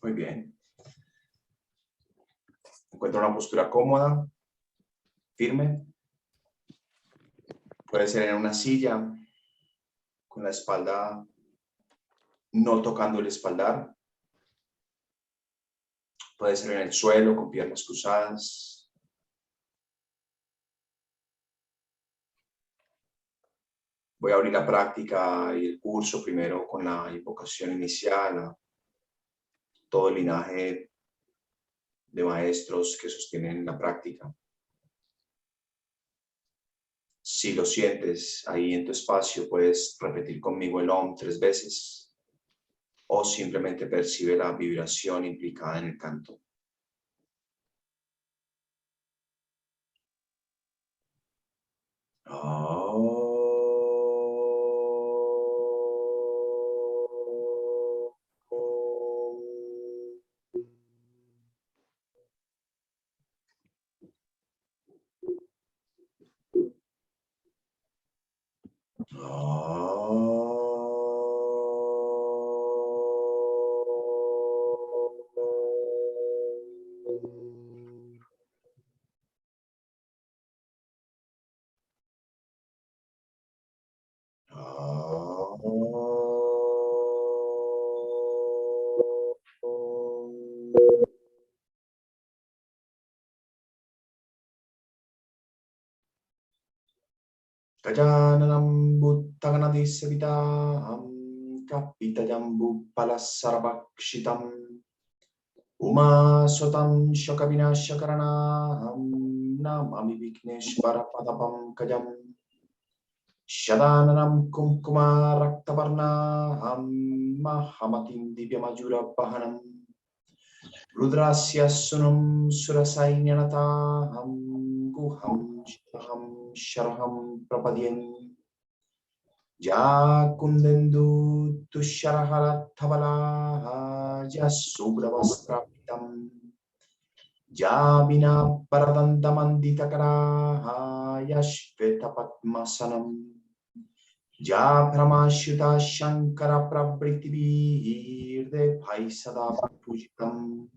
Muy bien. Encuentra una postura cómoda, firme. Puede ser en una silla, con la espalda no tocando el espaldar. Puede ser en el suelo, con piernas cruzadas. Voy a abrir la práctica y el curso primero con la invocación inicial a todo el linaje de maestros que sostienen la práctica. Si lo sientes ahí en tu espacio, puedes repetir conmigo el Om 3 veces o simplemente percibe la vibración implicada en el canto. Gajananam Bhuttaganadi Savitam Kapitajambu Palasaravakshitam Uma Sotam Shokavinashakaranam Namami Vikneshvara Padapam Kajam Shadananam Kumkuma Raktavarnam Mahamatim Divyamajura Pahanam Rudrasya Sunam Surasainyanatam Guham Sharaham Prapadyen Ya Kundendu Tusharahara Thavala Ya Subravastrapitam Ya Vina Paradandamandita Ya Shveta Patmasanam Ya Pramashuta Shankara Prabritivi De Bhaisada Pujitam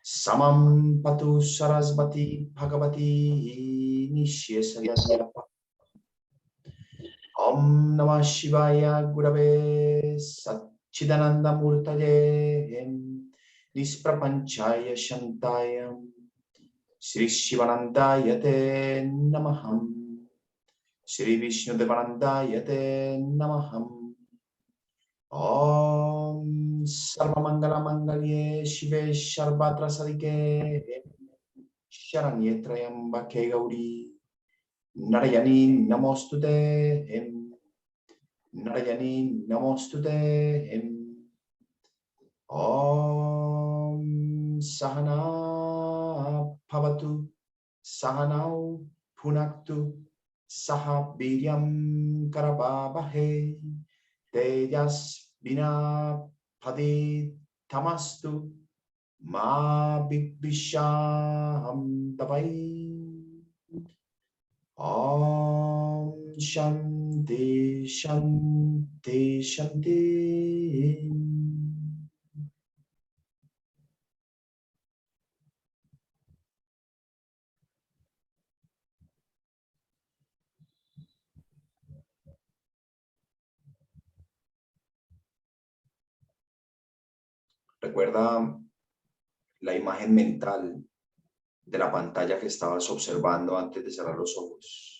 Samam Patu Sarasvati Bhagavati Nishyasayapa Om Namah Shivaya Gurave Satchidananda Murtaye Nisprapanchaya Shantaya Sri Shivanandaya Te Namaham Sri Vishnu Devanandaya Te Namaham Om Sarva Mangala Mangalye Shive Sharvatra Sadike Sharanye Trayambake Gauri Narayani Namostute Narayani Namostute Om Sahana Bhavatu Sahanau Punaktu Saha Viryam Karabhahe Tejas Vina Padi Tamastu Ma Bhisham Tapai Om Shanti Shanti Shanti. Recuerda la imagen mental de la pantalla que estabas observando antes de cerrar los ojos.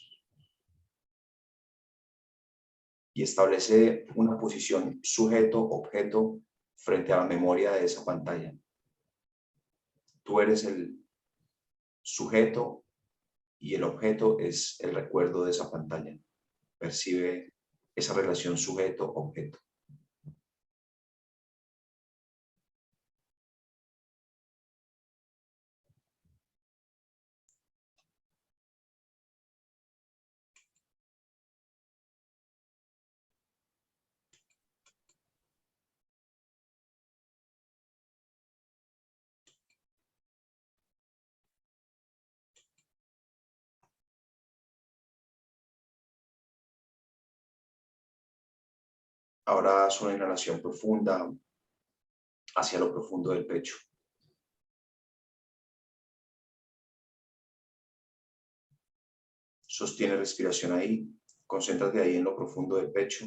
Y establece una posición sujeto-objeto frente a la memoria de esa pantalla. Tú eres el sujeto y el objeto es el recuerdo de esa pantalla. Percibe esa relación sujeto-objeto. Ahora haz una inhalación profunda hacia lo profundo del pecho. Sostiene respiración ahí. Concéntrate ahí en lo profundo del pecho.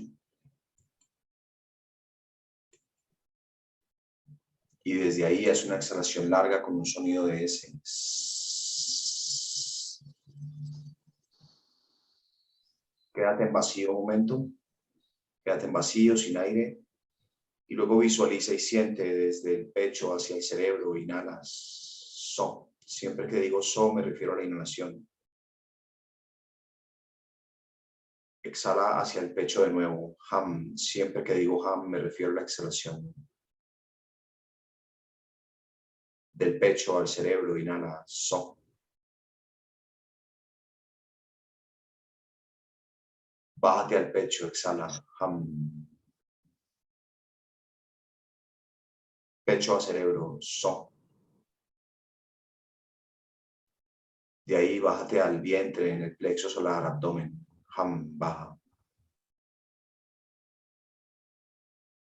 Y desde ahí haz una exhalación larga con un sonido de S. Quédate en vacío un momento. Quédate en vacío, sin aire. Y luego visualiza y siente desde el pecho hacia el cerebro. Inhalas. So. Siempre que digo so me refiero a la inhalación. Exhala hacia el pecho de nuevo. Ham. Siempre que digo ham me refiero a la exhalación. Del pecho al cerebro, inhala, so. Bájate al pecho, exhala, ham. Pecho a cerebro, so. De ahí bájate al vientre en el plexo solar, abdomen, ham, baja.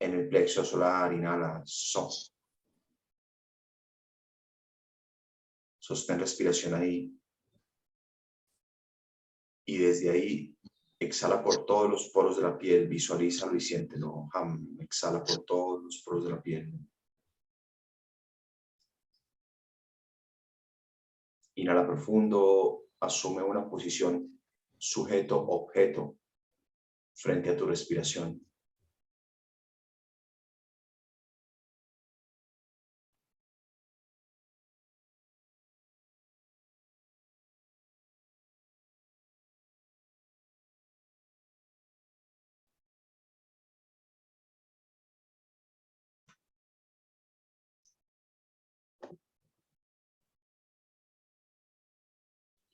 En el plexo solar, inhala, so. Sostén respiración ahí. Y desde ahí, exhala por todos los poros de la piel, visualízalo y siéntelo, ham. Exhala por todos los poros de la piel. Inhala profundo, asume una posición sujeto-objeto frente a tu respiración.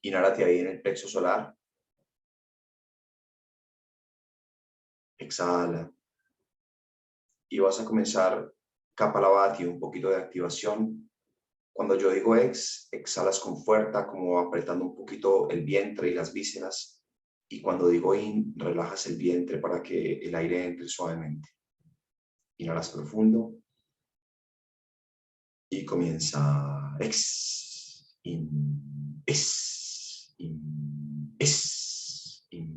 Inhálate ahí en el plexo solar. Exhala. Y vas a comenzar Kapalabhati, un poquito de activación. Cuando yo digo exhalas con fuerza, como apretando un poquito el vientre y las vísceras. Y cuando digo in, relajas el vientre para que el aire entre suavemente. Inhalas profundo. Y comienza in, in, in, in,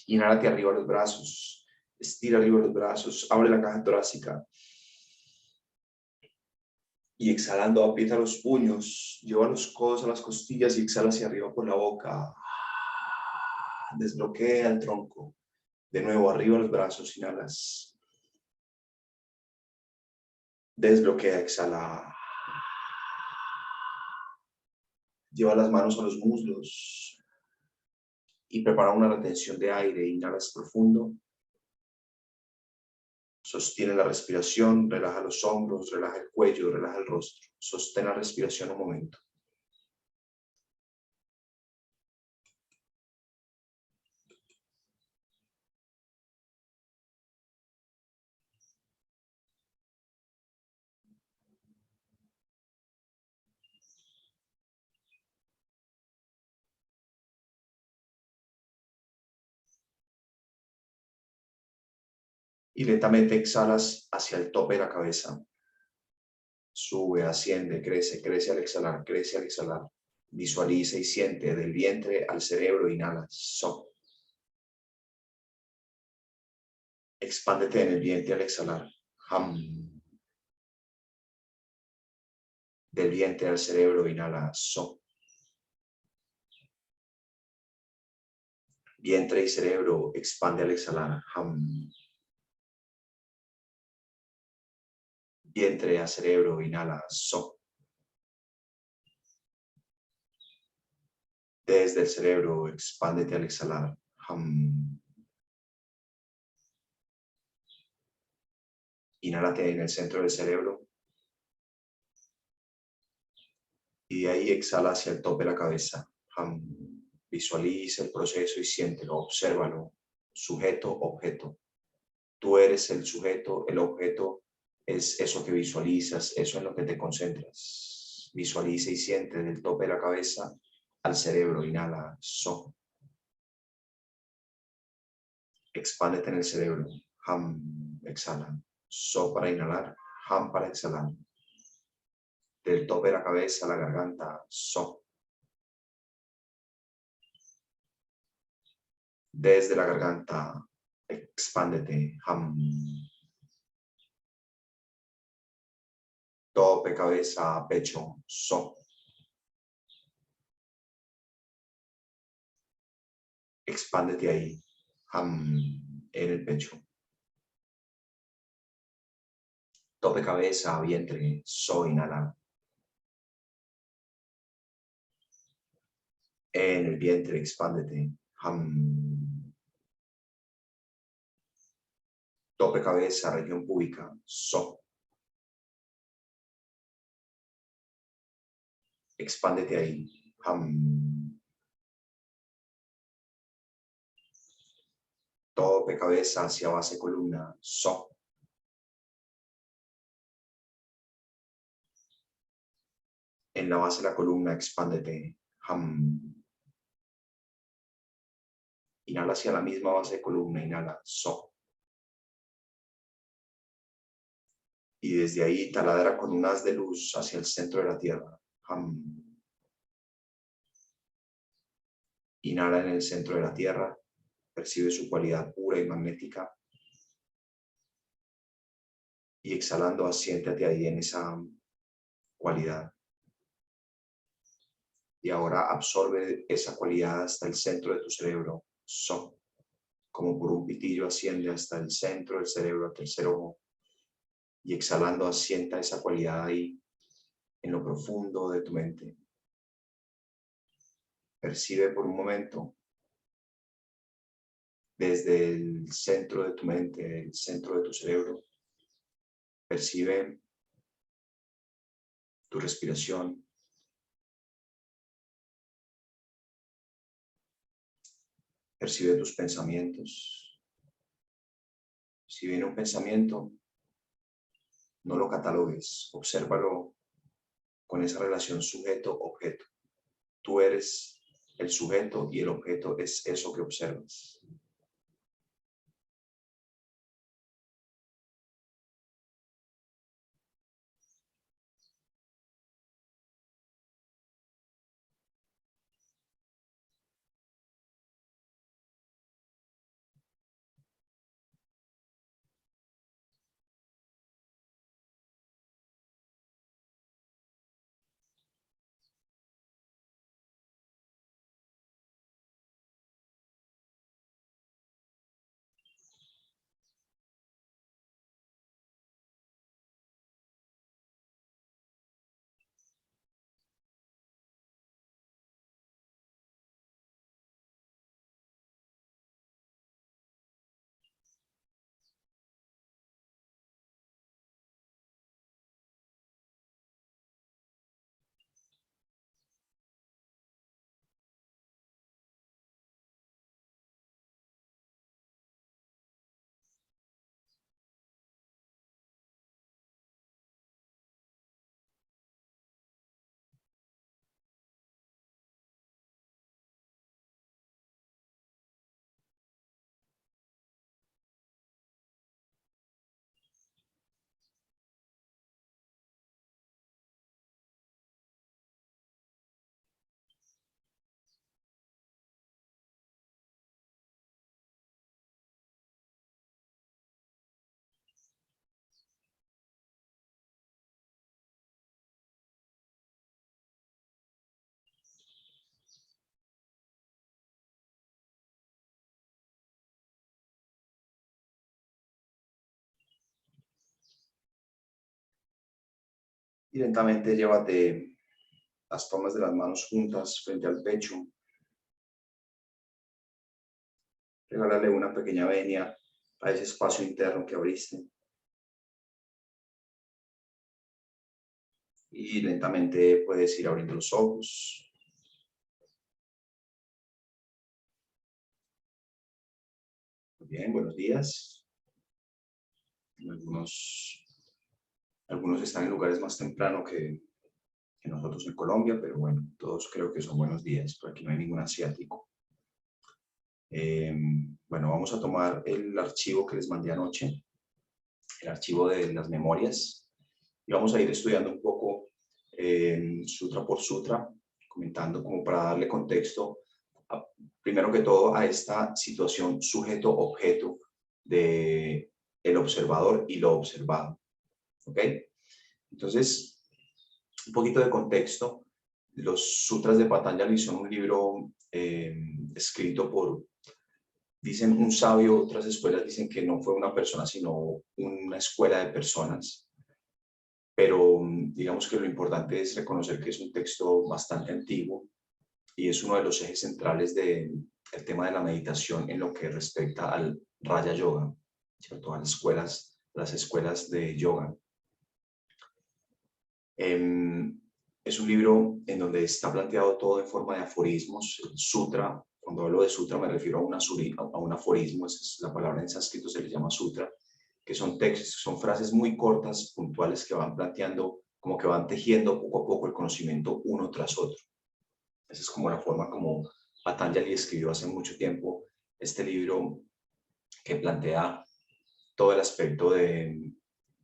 Inhálate arriba los brazos. Estira arriba los brazos. Abre la caja torácica. Y exhalando, aprieta los puños. Lleva los codos a las costillas y exhala hacia arriba por la boca. Desbloquea el tronco. De nuevo, arriba los brazos. Inhalas. Desbloquea, exhala. Lleva las manos a los muslos. Y prepara una retención de aire. Inhalas profundo. Sostiene la respiración, relaja los hombros, relaja el cuello, relaja el rostro. Sostén la respiración un momento. Y lentamente exhalas hacia el tope de la cabeza. Sube, asciende, crece, crece al exhalar, crece al exhalar. Visualiza y siente del vientre al cerebro, inhala. So. Expándete en el vientre al exhalar. Ham. Del vientre al cerebro, inhala. So. Vientre y cerebro, expande al exhalar. Ham. Vientre a cerebro, inhala. So. Desde el cerebro, expándete al exhalar. Ham. Inhálate en el centro del cerebro. Y de ahí exhala hacia el tope de la cabeza. Ham. Visualiza el proceso y siéntelo, obsérvalo. Sujeto, objeto. Tú eres el sujeto, el objeto es eso que visualizas, eso en lo que te concentras. Visualiza y siente del tope de la cabeza al cerebro. Inhala. So. Expándete en el cerebro. Ham. Exhala. So para inhalar. Ham para exhalar. Del tope de la cabeza a la garganta. So. Desde la garganta. Expándete. Ham. Tope, cabeza, pecho. So. Expándete ahí. Ham. En el pecho. Tope, cabeza, vientre. So. Inhala. En el vientre, expándete. Ham. Tope, cabeza, región púbica. So. Expándete ahí. Ham. Tope, cabeza, hacia base, columna. So. En la base de la columna, expándete. Ham. Inhala hacia la misma base de columna. Inhala. So. Y desde ahí taladra con un haz de luz hacia el centro de la tierra. Ham. Inhala en el centro de la tierra. Percibe su cualidad pura y magnética. Y exhalando, asiéntate ahí en esa cualidad. Y ahora absorbe esa cualidad hasta el centro de tu cerebro. So. Como por un pitillo asciende hasta el centro del cerebro, al tercer ojo. Y exhalando, asienta esa cualidad ahí en lo profundo de tu mente. Percibe por un momento desde el centro de tu mente, el centro de tu cerebro. Percibe tu respiración. Percibe tus pensamientos. Si viene un pensamiento, no lo catalogues, obsérvalo con esa relación sujeto-objeto. Tú eres el sujeto y el objeto es eso que observas. Y lentamente llévate las palmas de las manos juntas frente al pecho. Regálale una pequeña venia a ese espacio interno que abriste. Y lentamente puedes ir abriendo los ojos. Muy bien, buenos días. Algunos están en lugares más temprano que nosotros en Colombia, pero bueno, todos creo que son buenos días. Por aquí no hay ningún asiático. Bueno, vamos a tomar el archivo que les mandé anoche, el archivo de las memorias, y vamos a ir estudiando un poco sutra por sutra, comentando como para darle contexto, primero que todo, a esta situación sujeto-objeto de el observador y lo observado. ¿Ok? Entonces, un poquito de contexto. Los sutras de Patanjali son un libro escrito por, dicen un sabio, otras escuelas dicen que no fue una persona, sino una escuela de personas. Pero digamos que lo importante es reconocer que es un texto bastante antiguo y es uno de los ejes centrales del tema de la meditación en lo que respecta al Raya Yoga, ¿cierto? A las escuelas de yoga. Es un libro en donde está planteado todo en forma de aforismos. El sutra, cuando hablo de sutra me refiero a un aforismo, esa es la palabra en sánscrito, se le llama sutra, que son textos, son frases muy cortas, puntuales, que van planteando, como que van tejiendo poco a poco el conocimiento uno tras otro. Esa es como la forma como Patanjali escribió hace mucho tiempo este libro que plantea todo el aspecto de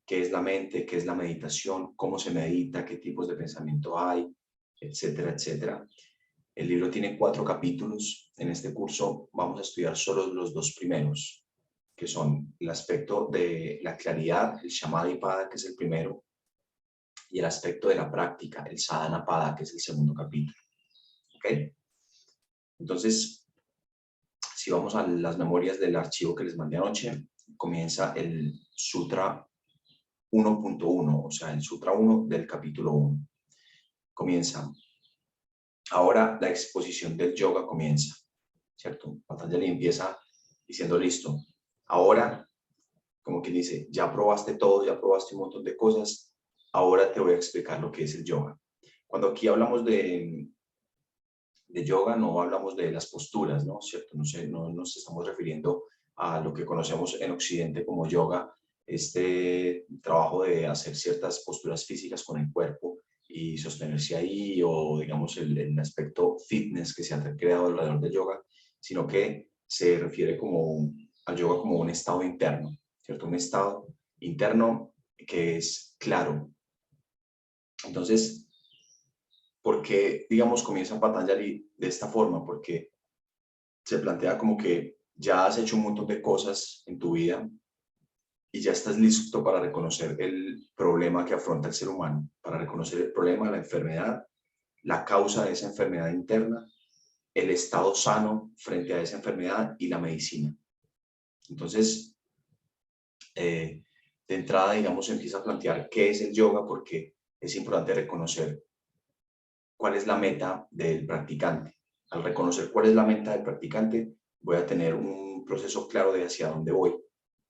qué es la mente, qué es la meditación, cómo se medita, qué tipos de pensamiento hay, etcétera, etcétera. El libro tiene 4 capítulos. En este curso vamos a estudiar solo los 2 primeros, que son el aspecto de la claridad, el Samadhipada, que es el primero, y el aspecto de la práctica, el Sadhanapada, que es el segundo capítulo. ¿Ok? Entonces, si vamos a las memorias del archivo que les mandé anoche, comienza el Sutra 1.1, o sea, el Sutra 1 del capítulo 1. Comienza. Ahora la exposición del yoga comienza, ¿cierto? Patanjali empieza diciendo, listo, ahora, como quien dice, ya probaste todo, ya probaste un montón de cosas, ahora te voy a explicar lo que es el yoga. Cuando aquí hablamos de yoga, no hablamos de las posturas, ¿no? ¿Cierto? No nos estamos refiriendo a lo que conocemos en Occidente como yoga, este trabajo de hacer ciertas posturas físicas con el cuerpo y sostenerse ahí, o digamos el aspecto fitness que se ha creado alrededor del yoga, sino que se refiere como al yoga como un estado interno, ¿cierto? Un estado interno que es claro. Entonces, ¿por qué, digamos, comienza Patanjali de esta forma? Porque se plantea como que ya has hecho un montón de cosas en tu vida y ya estás listo para reconocer el problema que afronta el ser humano, para reconocer el problema, la enfermedad, la causa de esa enfermedad interna, el estado sano frente a esa enfermedad y la medicina. Entonces, de entrada, digamos, empieza a plantear qué es el yoga, porque es importante reconocer cuál es la meta del practicante. Al reconocer cuál es la meta del practicante, voy a tener un proceso claro de hacia dónde voy,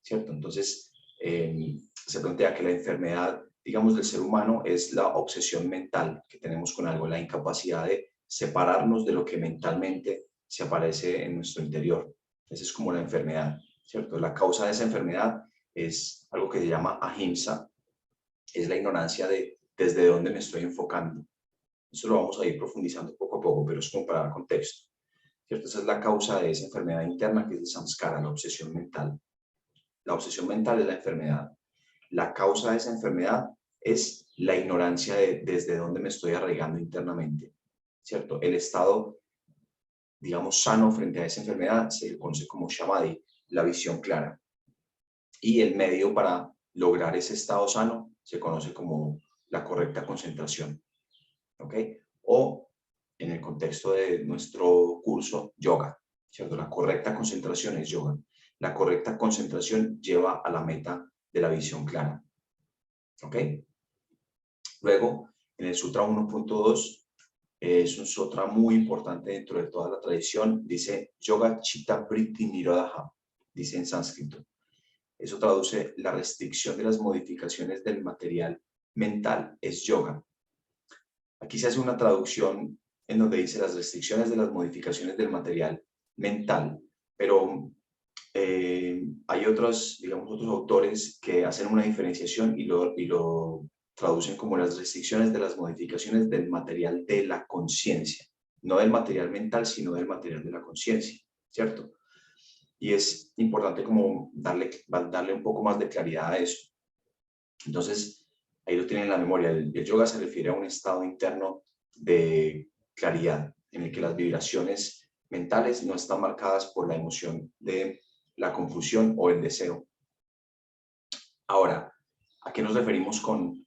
¿cierto? Entonces, se plantea que la enfermedad, digamos, del ser humano es la obsesión mental que tenemos con algo, la incapacidad de separarnos de lo que mentalmente se aparece en nuestro interior. Esa es como la enfermedad, ¿cierto? La causa de esa enfermedad es algo que se llama ahimsa, es la ignorancia de desde dónde me estoy enfocando. Eso lo vamos a ir profundizando poco a poco, pero es como para dar contexto, ¿cierto? Esa es la causa de esa enfermedad interna, que es el samskara, la obsesión mental. La obsesión mental es la enfermedad. La causa de esa enfermedad es la ignorancia de desde dónde me estoy arraigando internamente, ¿cierto? El estado, digamos, sano frente a esa enfermedad se le conoce como samadhi, la visión clara. Y el medio para lograr ese estado sano se conoce como la correcta concentración. ¿Ok? O en el contexto de nuestro curso, yoga, ¿cierto? La correcta concentración es yoga. La correcta concentración lleva a la meta de la visión clara. ¿Ok? Luego, en el Sutra 1.2, es un sutra muy importante dentro de toda la tradición, dice Yoga Chitta Vritti Nirodha, dice en sánscrito. Eso traduce la restricción de las modificaciones del material mental, es yoga. Aquí se hace una traducción en donde dice las restricciones de las modificaciones del material mental, pero hay otros, digamos, otros autores que hacen una diferenciación y lo traducen como las restricciones de las modificaciones del material de la conciencia, no del material mental, sino del material de la conciencia, ¿cierto? Y es importante como darle un poco más de claridad a eso. Entonces, ahí lo tienen en la memoria. El yoga se refiere a un estado interno de claridad, en el que las vibraciones mentales no están marcadas por la emoción de la confusión o el deseo. Ahora, ¿a qué nos referimos con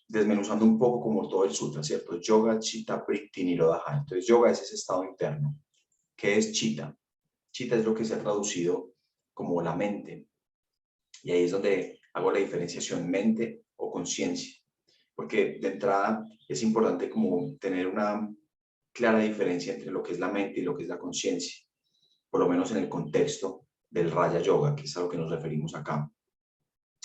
desmenuzando un poco como todo el sutra, ¿cierto? Yoga, Chitta, Vritti, Nirodha. Entonces, yoga es ese estado interno. ¿Qué es Chitta? Chitta es lo que se ha traducido como la mente. Y ahí es donde hago la diferenciación mente o conciencia. Porque de entrada es importante como tener una clara diferencia entre lo que es la mente y lo que es la conciencia. Por lo menos en el contexto del Raya Yoga, que es a lo que nos referimos acá.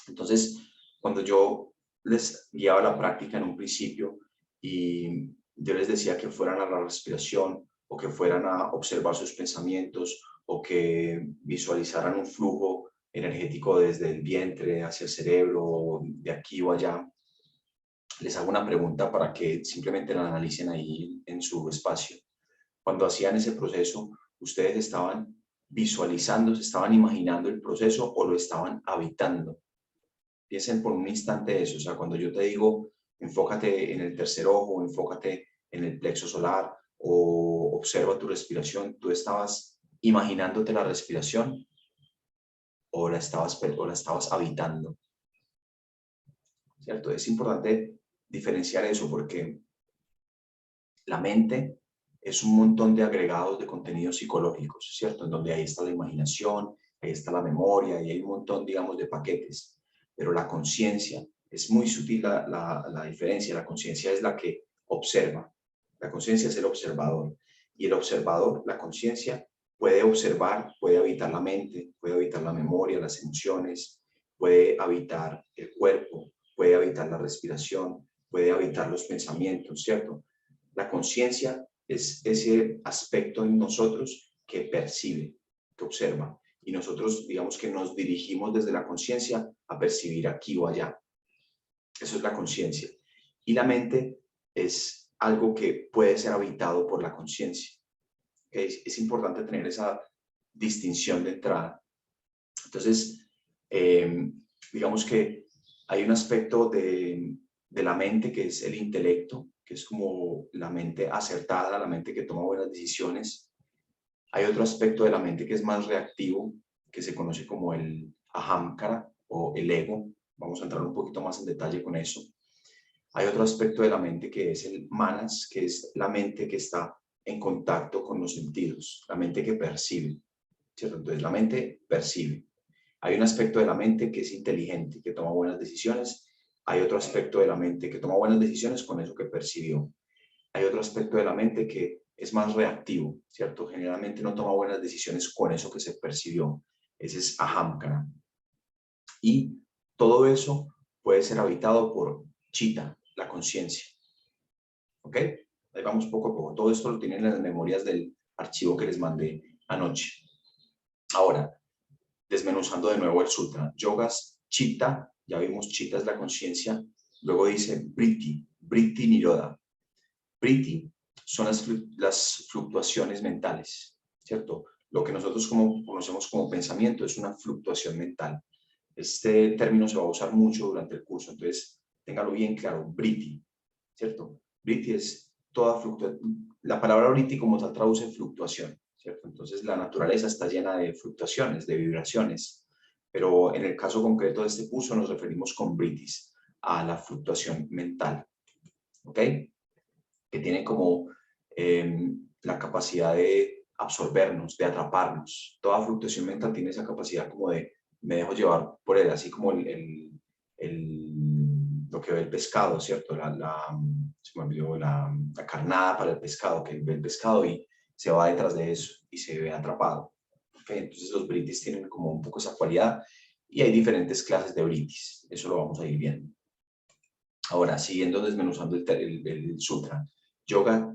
Entonces, cuando yo les guiaba la práctica en un principio y yo les decía que fueran a la respiración o que fueran a observar sus pensamientos o que visualizaran un flujo energético desde el vientre hacia el cerebro, de aquí o allá, les hago una pregunta para que simplemente la analicen ahí en su espacio. Cuando hacían ese proceso, ¿ustedes estaban visualizando, se estaban imaginando el proceso o lo estaban habitando? Piensen por un instante eso, o sea, cuando yo te digo, enfócate en el tercer ojo, enfócate en el plexo solar o observa tu respiración, ¿tú estabas imaginándote la respiración o la estabas habitando? ¿Cierto? Es importante diferenciar eso porque la mente es un montón de agregados de contenidos psicológicos, ¿cierto? En donde ahí está la imaginación, ahí está la memoria y hay un montón, digamos, de paquetes. Pero la conciencia, es muy sutil la diferencia. La conciencia es la que observa. La conciencia es el observador. Y el observador, la conciencia, puede observar, puede habitar la mente, puede habitar la memoria, las emociones, puede habitar el cuerpo, puede habitar la respiración, puede habitar los pensamientos, ¿cierto? La conciencia es ese aspecto en nosotros que percibe, que observa. Y nosotros, digamos que nos dirigimos desde la conciencia a percibir aquí o allá. Eso es la conciencia. Y la mente es algo que puede ser habitado por la conciencia. Es importante tener esa distinción de entrada. Entonces, digamos que hay un aspecto de la mente que es el intelecto, que es como la mente acertada, la mente que toma buenas decisiones. Hay otro aspecto de la mente que es más reactivo, que se conoce como el ahamkara o el ego. Vamos a entrar un poquito más en detalle con eso. Hay otro aspecto de la mente que es el manas, que es la mente que está en contacto con los sentidos, la mente que percibe, ¿cierto? Entonces la mente percibe. Hay un aspecto de la mente que es inteligente, que toma buenas decisiones. Hay otro aspecto de la mente que toma buenas decisiones con eso que percibió. Hay otro aspecto de la mente que es más reactivo, ¿cierto? Generalmente no toma buenas decisiones con eso que se percibió. Ese es ahamkara. Y todo eso puede ser habitado por chitta, la conciencia. ¿Ok? Ahí vamos poco a poco. Todo esto lo tienen en las memorias del archivo que les mandé anoche. Ahora, desmenuzando de nuevo el sutra. Yogas, chitta, ya vimos chitta es la conciencia. Luego dice vritti, vritti nirodha. Vritti son las fluctuaciones mentales, ¿cierto? Lo que nosotros conocemos como pensamiento es una fluctuación mental. Este término se va a usar mucho durante el curso, entonces téngalo bien claro, vritti, ¿cierto? Vritti es toda fluctuación. La palabra vritti como tal traduce fluctuación, ¿cierto? Entonces la naturaleza está llena de fluctuaciones, de vibraciones, pero en el caso concreto de este curso nos referimos con vrittis a la fluctuación mental, ¿ok? Que tiene como la capacidad de absorbernos, de atraparnos. Toda fluctuación mental tiene esa capacidad como de me dejo llevar por él, así como lo que ve el pescado, ¿cierto? Se me olvidó la carnada para el pescado, que ve el pescado y se va detrás de eso y se ve atrapado. ¿Okay? Entonces los britis tienen como un poco esa cualidad y hay diferentes clases de britis. Eso lo vamos a ir viendo. Ahora, siguiendo desmenuzando el sutra. Yoga,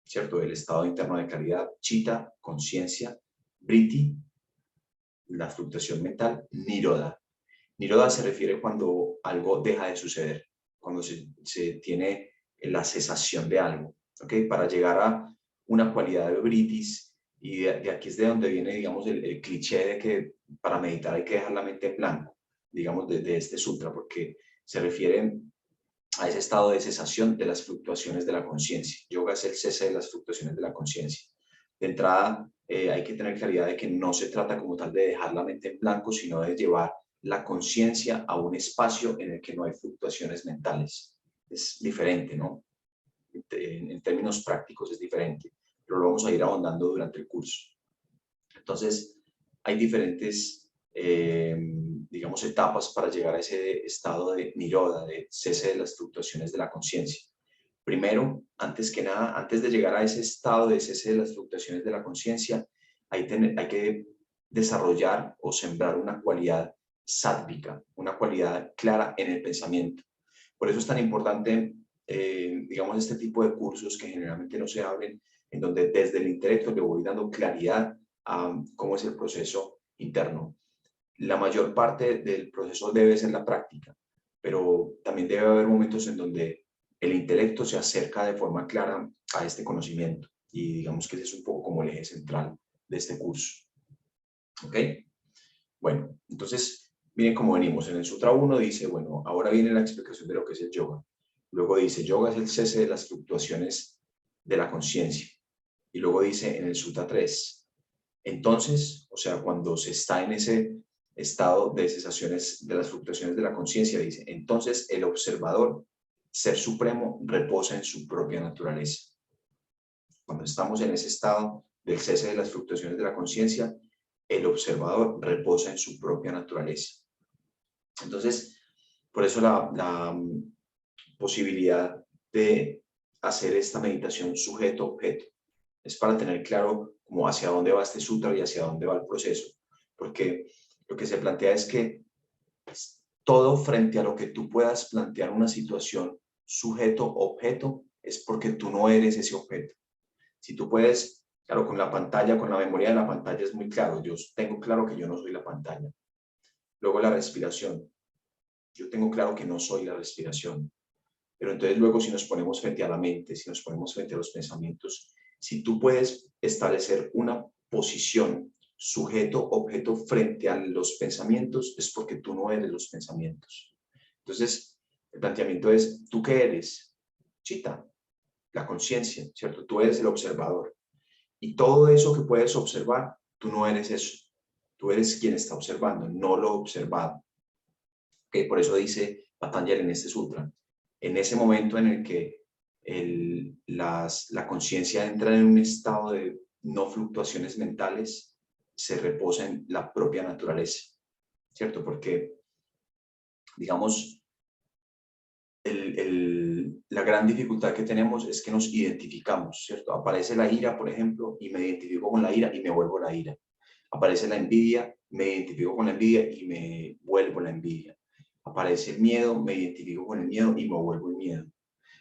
¿cierto? El estado interno de claridad. Chitta, conciencia. Vritti, la fluctuación mental. Nirodha. Nirodha se refiere cuando algo deja de suceder, cuando se tiene la cesación de algo. ¿Okay? Para llegar a una cualidad de vritis, y de aquí es de donde viene, digamos, el cliché de que para meditar hay que dejar la mente en blanco, digamos, de este sutra, porque se refiere a ese estado de cesación de las fluctuaciones de la conciencia. Yoga es el cese de las fluctuaciones de la conciencia. De entrada, hay que tener claridad de que no se trata como tal de dejar la mente en blanco, sino de llevar la conciencia a un espacio en el que no hay fluctuaciones mentales. Es diferente, ¿no? En términos prácticos es diferente, pero lo vamos a ir ahondando durante el curso. Entonces, hay diferentes, digamos, etapas para llegar a ese estado de nirodha, de cese de las fluctuaciones de la conciencia. Primero, antes que nada, antes de llegar a ese estado de cese de las fluctuaciones de la conciencia, hay que desarrollar o sembrar una cualidad sátvica, una cualidad clara en el pensamiento. Por eso es tan importante, digamos, este tipo de cursos que generalmente no se abren, en donde desde el intelecto le voy dando claridad a cómo es el proceso interno. La mayor parte del proceso debe ser la práctica, pero también debe haber momentos en donde el intelecto se acerca de forma clara a este conocimiento, y digamos que ese es un poco como el eje central de este curso. ¿Ok? Bueno, entonces, miren cómo venimos. En el Sutra 1 dice, bueno, ahora viene la explicación de lo que es el yoga. Luego dice, yoga es el cese de las fluctuaciones de la conciencia. Y luego dice en el Sutra 3, entonces, o sea, cuando se está en ese estado de cesaciones de las fluctuaciones de la conciencia, dice, entonces el observador, ser supremo, reposa en su propia naturaleza. Cuando estamos en ese estado del cese de las fluctuaciones de la conciencia, el observador reposa en su propia naturaleza. Entonces, por eso la posibilidad de hacer esta meditación sujeto-objeto es para tener claro como hacia dónde va este sutra y hacia dónde va el proceso. Porque lo que se plantea es que todo frente a lo que tú puedas plantear una situación sujeto-objeto es porque tú no eres ese objeto. Si tú puedes, claro, con la pantalla, con la memoria de la pantalla es muy claro. Yo tengo claro que yo no soy la pantalla. Luego la respiración. Yo tengo claro que no soy la respiración. Pero entonces luego si nos ponemos frente a la mente, si nos ponemos frente a los pensamientos, si tú puedes establecer una posición sujeto-objeto frente a los pensamientos, es porque tú no eres los pensamientos. Entonces, el planteamiento es, ¿tú qué eres? Chitta, la conciencia, ¿cierto? Tú eres el observador. Y todo eso que puedes observar, tú no eres eso. Tú eres quien está observando, no lo observado. Okay, por eso dice Patanjali en este sutra, en ese momento en el que la conciencia entra en un estado de no fluctuaciones mentales, se reposa en la propia naturaleza, ¿cierto? Porque, digamos, la gran dificultad que tenemos es que nos identificamos, ¿cierto? Aparece la ira, por ejemplo, y me identifico con la ira y me vuelvo la ira. Aparece la envidia, me identifico con la envidia y me vuelvo la envidia. Aparece el miedo, me identifico con el miedo y me vuelvo el miedo.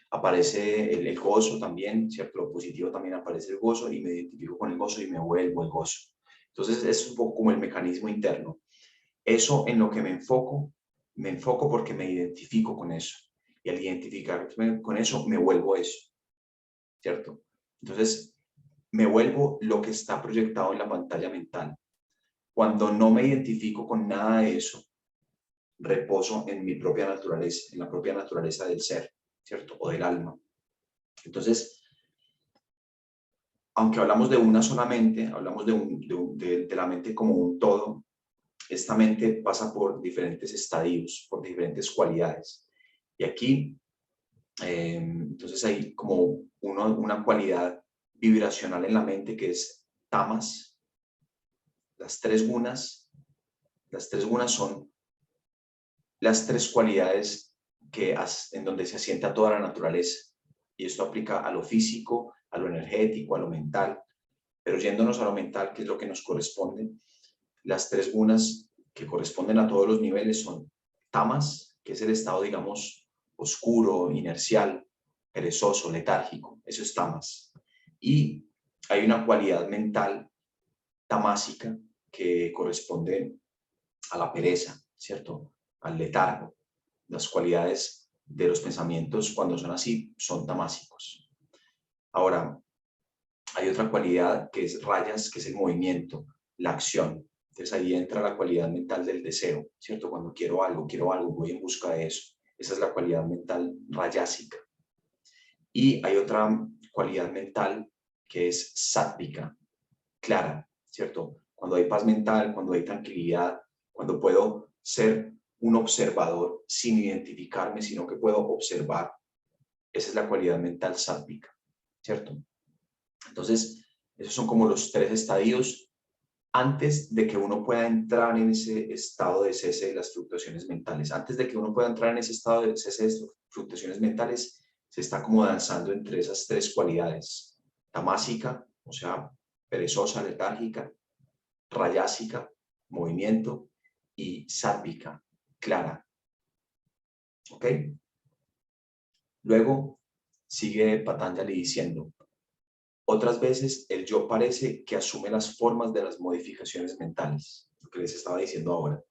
Aparece el gozo también, ¿cierto? Lo positivo también aparece el gozo y me identifico con el gozo y me vuelvo el gozo. Entonces es un poco como el mecanismo interno. Eso en lo que me enfoco porque me identifico con eso. Y al identificarme con eso, me vuelvo eso, ¿cierto? Entonces, me vuelvo lo que está proyectado en la pantalla mental. Cuando no me identifico con nada de eso, reposo en mi propia naturaleza, en la propia naturaleza del ser, ¿cierto? O del alma. Entonces, aunque hablamos de una sola mente, hablamos de la mente como un todo, esta mente pasa por diferentes estadios, por diferentes cualidades. Y aquí, entonces hay como una cualidad vibracional en la mente que es tamas. Las tres gunas son las tres cualidades en donde se asienta toda la naturaleza. Y esto aplica a lo físico, a lo energético, a lo mental. Pero yéndonos a lo mental, que es lo que nos corresponde, las tres gunas que corresponden a todos los niveles son tamas, que es el estado, digamos, oscuro, inercial, perezoso, letárgico. Eso es tamas. Y hay una cualidad mental tamásica que corresponde a la pereza, ¿cierto? Al letargo. Las cualidades de los pensamientos, cuando son así, son tamásicos. Ahora, hay otra cualidad que es rayas, que es el movimiento, la acción. Entonces ahí entra la cualidad mental del deseo, ¿cierto? Cuando quiero algo, voy en busca de eso. Esa es la cualidad mental rayásica. Y hay otra cualidad mental que es sátvica, clara, ¿cierto? Cuando hay paz mental, cuando hay tranquilidad, cuando puedo ser un observador sin identificarme, sino que puedo observar. Esa es la cualidad mental sátvica, ¿cierto? Entonces, esos son como los tres estadios antes de que uno pueda entrar en ese estado de cese de las fluctuaciones mentales. Antes de que uno pueda entrar en ese estado de cese de fluctuaciones mentales, se está como danzando entre esas tres cualidades. Tamásica, o sea, perezosa, letárgica; rayásica, movimiento; y sátvica, clara. ¿Ok? Luego sigue Patanjali diciendo: otras veces el yo parece que asume las formas de las modificaciones mentales. Lo que les estaba diciendo ahora.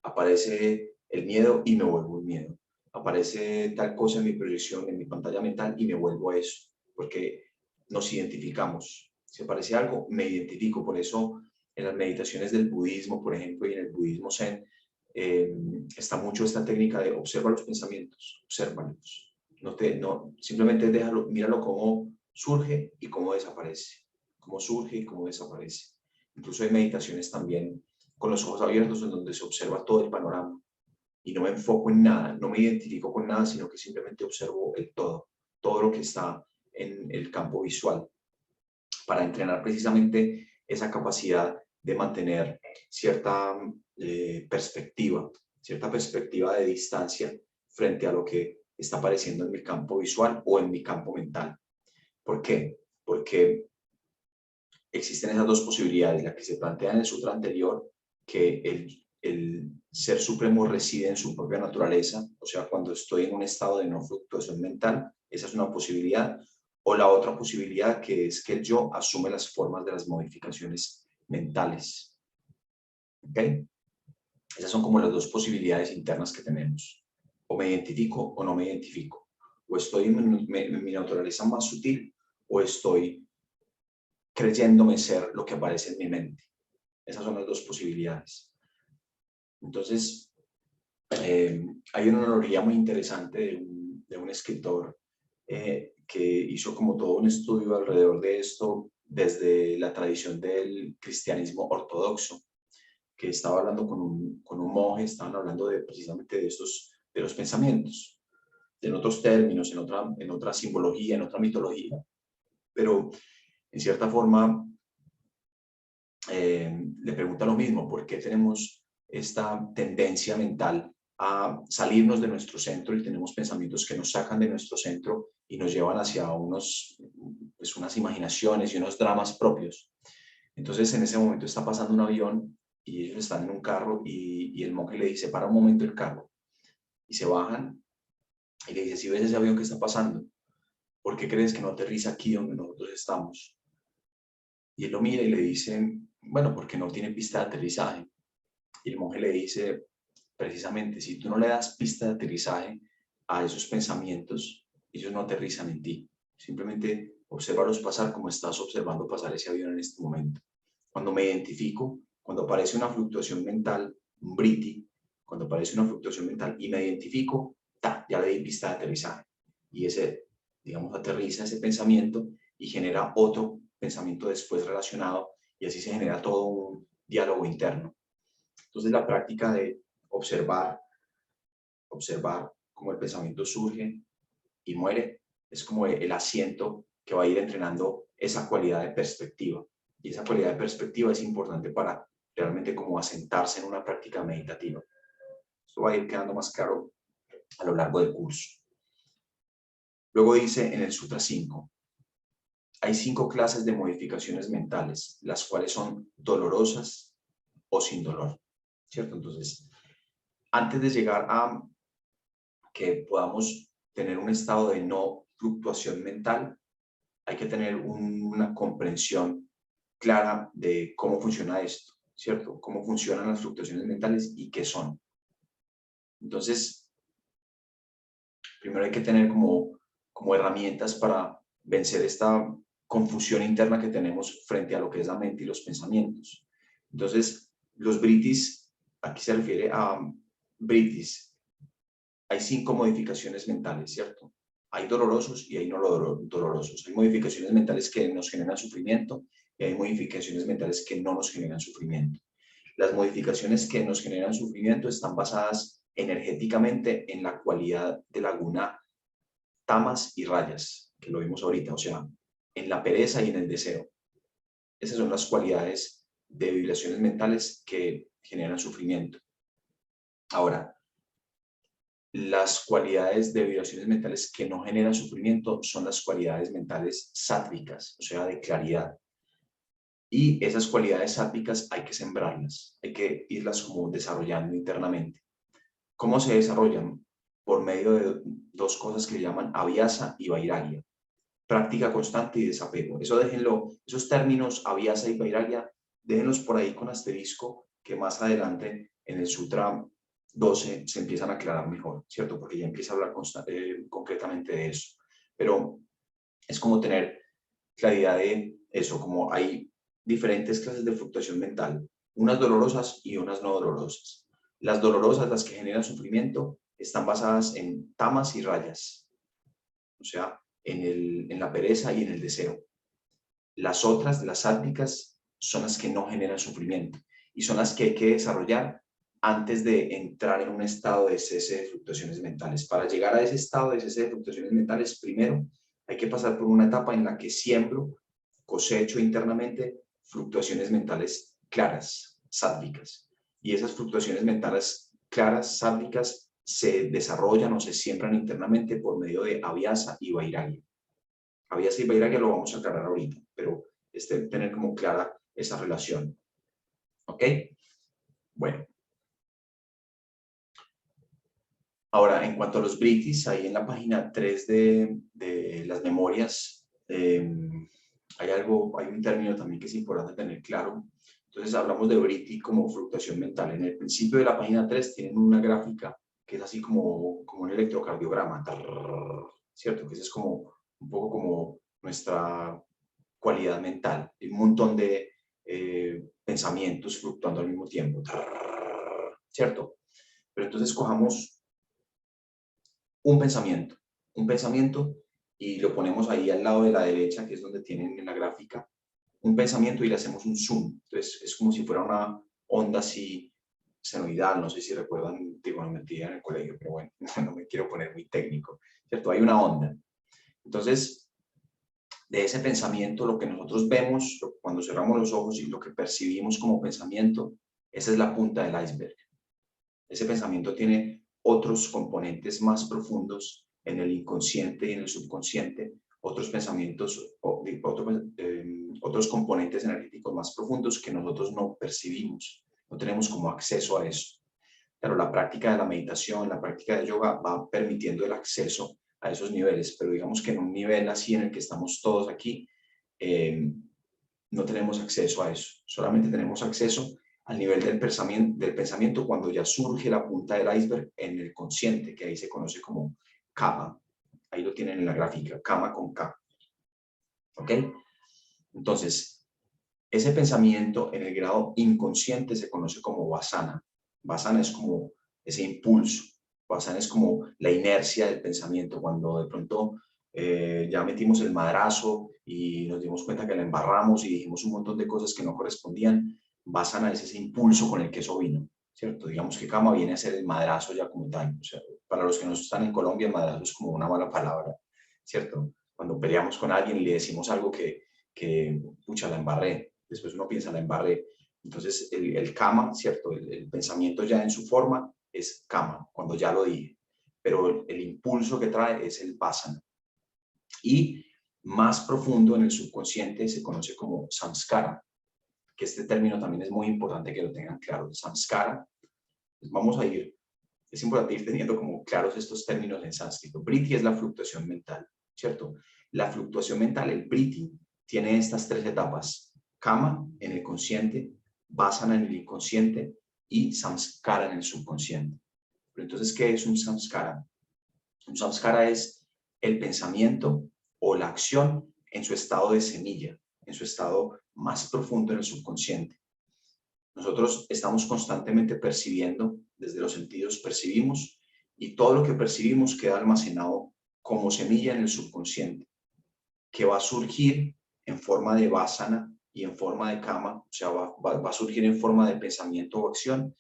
Aparece el miedo y me vuelvo el miedo. Aparece tal cosa en mi proyección, en mi pantalla mental, y me vuelvo eso. Porque nos identificamos. Si aparece algo, me identifico. Por eso en las meditaciones del budismo, por ejemplo, y en el budismo zen, está mucho esta técnica de observa los pensamientos, obsérvalos. Simplemente déjalo, míralo cómo surge y cómo desaparece. Cómo surge y cómo desaparece. Incluso hay meditaciones también con los ojos abiertos en donde se observa todo el panorama y no me enfoco en nada, no me identifico con nada, sino que simplemente observo el todo lo que está en el campo visual, para entrenar precisamente esa capacidad de mantener cierta perspectiva de distancia frente a lo que está apareciendo en mi campo visual o en mi campo mental. ¿Por qué? Porque existen esas dos posibilidades, la que se plantea en el sutra anterior, que el ser supremo reside en su propia naturaleza, o sea, cuando estoy en un estado de no fluctuación mental, esa es una posibilidad, o la otra posibilidad, que es que el yo asume las formas de las modificaciones mentales. ¿Ok? Esas son como las dos posibilidades internas que tenemos. O me identifico o no me identifico. O estoy en mi naturaleza más sutil, o estoy creyéndome ser lo que aparece en mi mente. Esas son las dos posibilidades. Entonces, hay una analogía muy interesante de un escritor que hizo como todo un estudio alrededor de esto desde la tradición del cristianismo ortodoxo, que estaba hablando con un monje, estaban hablando precisamente de los pensamientos, en otros términos, en otra simbología, en otra mitología, pero en cierta forma le pregunta lo mismo: ¿por qué tenemos esta tendencia mental a salirnos de nuestro centro y tenemos pensamientos que nos sacan de nuestro centro y nos llevan hacia unas imaginaciones y unos dramas propios? Entonces, en ese momento está pasando un avión y ellos están en un carro y el monje le dice: para un momento el carro. Y se bajan y le dice: si ves ese avión que está pasando, ¿por qué crees que no aterriza aquí donde nosotros estamos? Y él lo mira y le dice: bueno, porque no tiene pista de aterrizaje. Y el monje le dice: precisamente, si tú no le das pista de aterrizaje a esos pensamientos, ellos no aterrizan en ti. Simplemente obsérvalos pasar como estás observando pasar ese avión en este momento. Cuando me identifico, cuando aparece una fluctuación mental, un briti, cuando aparece una fluctuación mental y me identifico, ya le di pista de aterrizaje. Y ese, digamos, aterriza ese pensamiento y genera otro pensamiento después relacionado, y así se genera todo un diálogo interno. Entonces, la práctica de observar cómo el pensamiento surge y muere es como el asiento que va a ir entrenando esa cualidad de perspectiva. Y esa cualidad de perspectiva es importante para realmente como asentarse en una práctica meditativa. Esto va a ir quedando más claro a lo largo del curso. Luego dice en el Sutra 5, hay 5 clases de modificaciones mentales, las cuales son dolorosas o sin dolor, ¿cierto? Entonces, antes de llegar a que podamos tener un estado de no fluctuación mental, hay que tener una comprensión clara de cómo funciona esto, ¿cierto? Cómo funcionan las fluctuaciones mentales y qué son. Entonces, primero hay que tener como herramientas para vencer esta confusión interna que tenemos frente a lo que es la mente y los pensamientos. Entonces, los britis, aquí se refiere a britis, hay 5 modificaciones mentales, ¿cierto? Hay dolorosos y hay no dolorosos. Hay modificaciones mentales que nos generan sufrimiento y hay modificaciones mentales que no nos generan sufrimiento. Las modificaciones que nos generan sufrimiento están basadas energéticamente en la cualidad de la guna tamas y rayas, que lo vimos ahorita, o sea, en la pereza y en el deseo. Esas son las cualidades de vibraciones mentales que generan sufrimiento. Ahora, las cualidades de vibraciones mentales que no generan sufrimiento son las cualidades mentales sáttvicas, o sea, de claridad. Y esas cualidades sáttvicas hay que sembrarlas, hay que irlas como desarrollando internamente. ¿Cómo se desarrollan? Por medio de 2 cosas que se llaman abhyasa y vairagya. Práctica constante y desapego. Eso déjenlo, esos términos abhyasa y vairagya, déjenlos por ahí con asterisco, que más adelante en el Sutra 12 se empiezan a aclarar mejor, ¿cierto? Porque ya empieza a hablar concretamente de eso. Pero es como tener claridad de eso, como hay diferentes clases de fluctuación mental, unas dolorosas y unas no dolorosas. Las dolorosas, las que generan sufrimiento, están basadas en tamas y rayas, o sea, en la pereza y en el deseo. Las otras, las sádvicas, son las que no generan sufrimiento y son las que hay que desarrollar antes de entrar en un estado de cese de fluctuaciones mentales. Para llegar a ese estado de cese de fluctuaciones mentales, primero hay que pasar por una etapa en la que siembro, cosecho internamente fluctuaciones mentales claras, sádvicas. Y esas fluctuaciones mentales claras, sádvicas, se desarrollan o se siembran internamente por medio de abhyasa y vairagya. Abhyasa y vairagya lo vamos a aclarar ahorita, pero tener como clara esa relación. ¿Ok? Bueno. Ahora, en cuanto a los britis, ahí en la página 3 de las memorias, hay un término también que es importante tener claro. Entonces hablamos de briti como fluctuación mental. En el principio de la página 3 tienen una gráfica que es así como un electrocardiograma, ¿cierto? Que ese es como un poco como nuestra cualidad mental, un montón de pensamientos fluctuando al mismo tiempo, ¿cierto? Pero entonces cojamos un pensamiento y lo ponemos ahí al lado de la derecha, que es donde tienen en la gráfica, un pensamiento y le hacemos un zoom. Entonces es como si fuera una onda así senoidal, no sé si recuerdan trigonometría en el colegio, pero bueno, no me quiero poner muy técnico, ¿cierto? Hay una onda. Entonces, de ese pensamiento, lo que nosotros vemos cuando cerramos los ojos y lo que percibimos como pensamiento, esa es la punta del iceberg. Ese pensamiento tiene otros componentes más profundos en el inconsciente y en el subconsciente, otros pensamientos, otros componentes energéticos más profundos que nosotros no percibimos, no tenemos como acceso a eso. Pero la práctica de la meditación, la práctica de yoga va permitiendo el acceso a esos niveles, pero digamos que en un nivel así en el que estamos todos aquí, no tenemos acceso a eso, solamente tenemos acceso al nivel del pensamiento cuando ya surge la punta del iceberg en el consciente, que ahí se conoce como kama. Ahí lo tienen en la gráfica, kama con K. ¿Ok? Entonces, ese pensamiento en el grado inconsciente se conoce como vasana. Vasana es como ese impulso. Vasana es como la inercia del pensamiento, cuando de pronto ya metimos el madrazo y nos dimos cuenta que la embarramos y dijimos un montón de cosas que no correspondían. Vasana es ese impulso con el que eso vino, ¿cierto? Digamos que kama viene a ser el madrazo ya como tal. O sea, para los que no están en Colombia, el madrazo es como una mala palabra, ¿cierto? Cuando peleamos con alguien y le decimos algo que pucha, la embarré. Después uno piensa, la embarré. Entonces, el kama, ¿cierto? El pensamiento ya en su forma es kama, cuando ya lo dije. pero el impulso que trae es el vasana. Y más profundo en el subconsciente se conoce como samskara, que este término también es muy importante que lo tengan claro. El samskara, pues vamos a ir, es importante ir teniendo como claros estos términos en sánscrito. Vritti es la fluctuación mental, ¿cierto? La fluctuación mental, el vritti, tiene estas tres etapas: kama en el consciente, vasana en el inconsciente y samskara en el subconsciente. Pero entonces, ¿qué es un samskara? Un samskara es el pensamiento o la acción en su estado de semilla, en su estado más profundo en el subconsciente. Nosotros estamos constantemente percibiendo, desde los sentidos percibimos, y todo lo que percibimos queda almacenado como semilla en el subconsciente, que va a surgir en forma de vasana y en forma de kama, o sea, va a surgir en forma de pensamiento o acción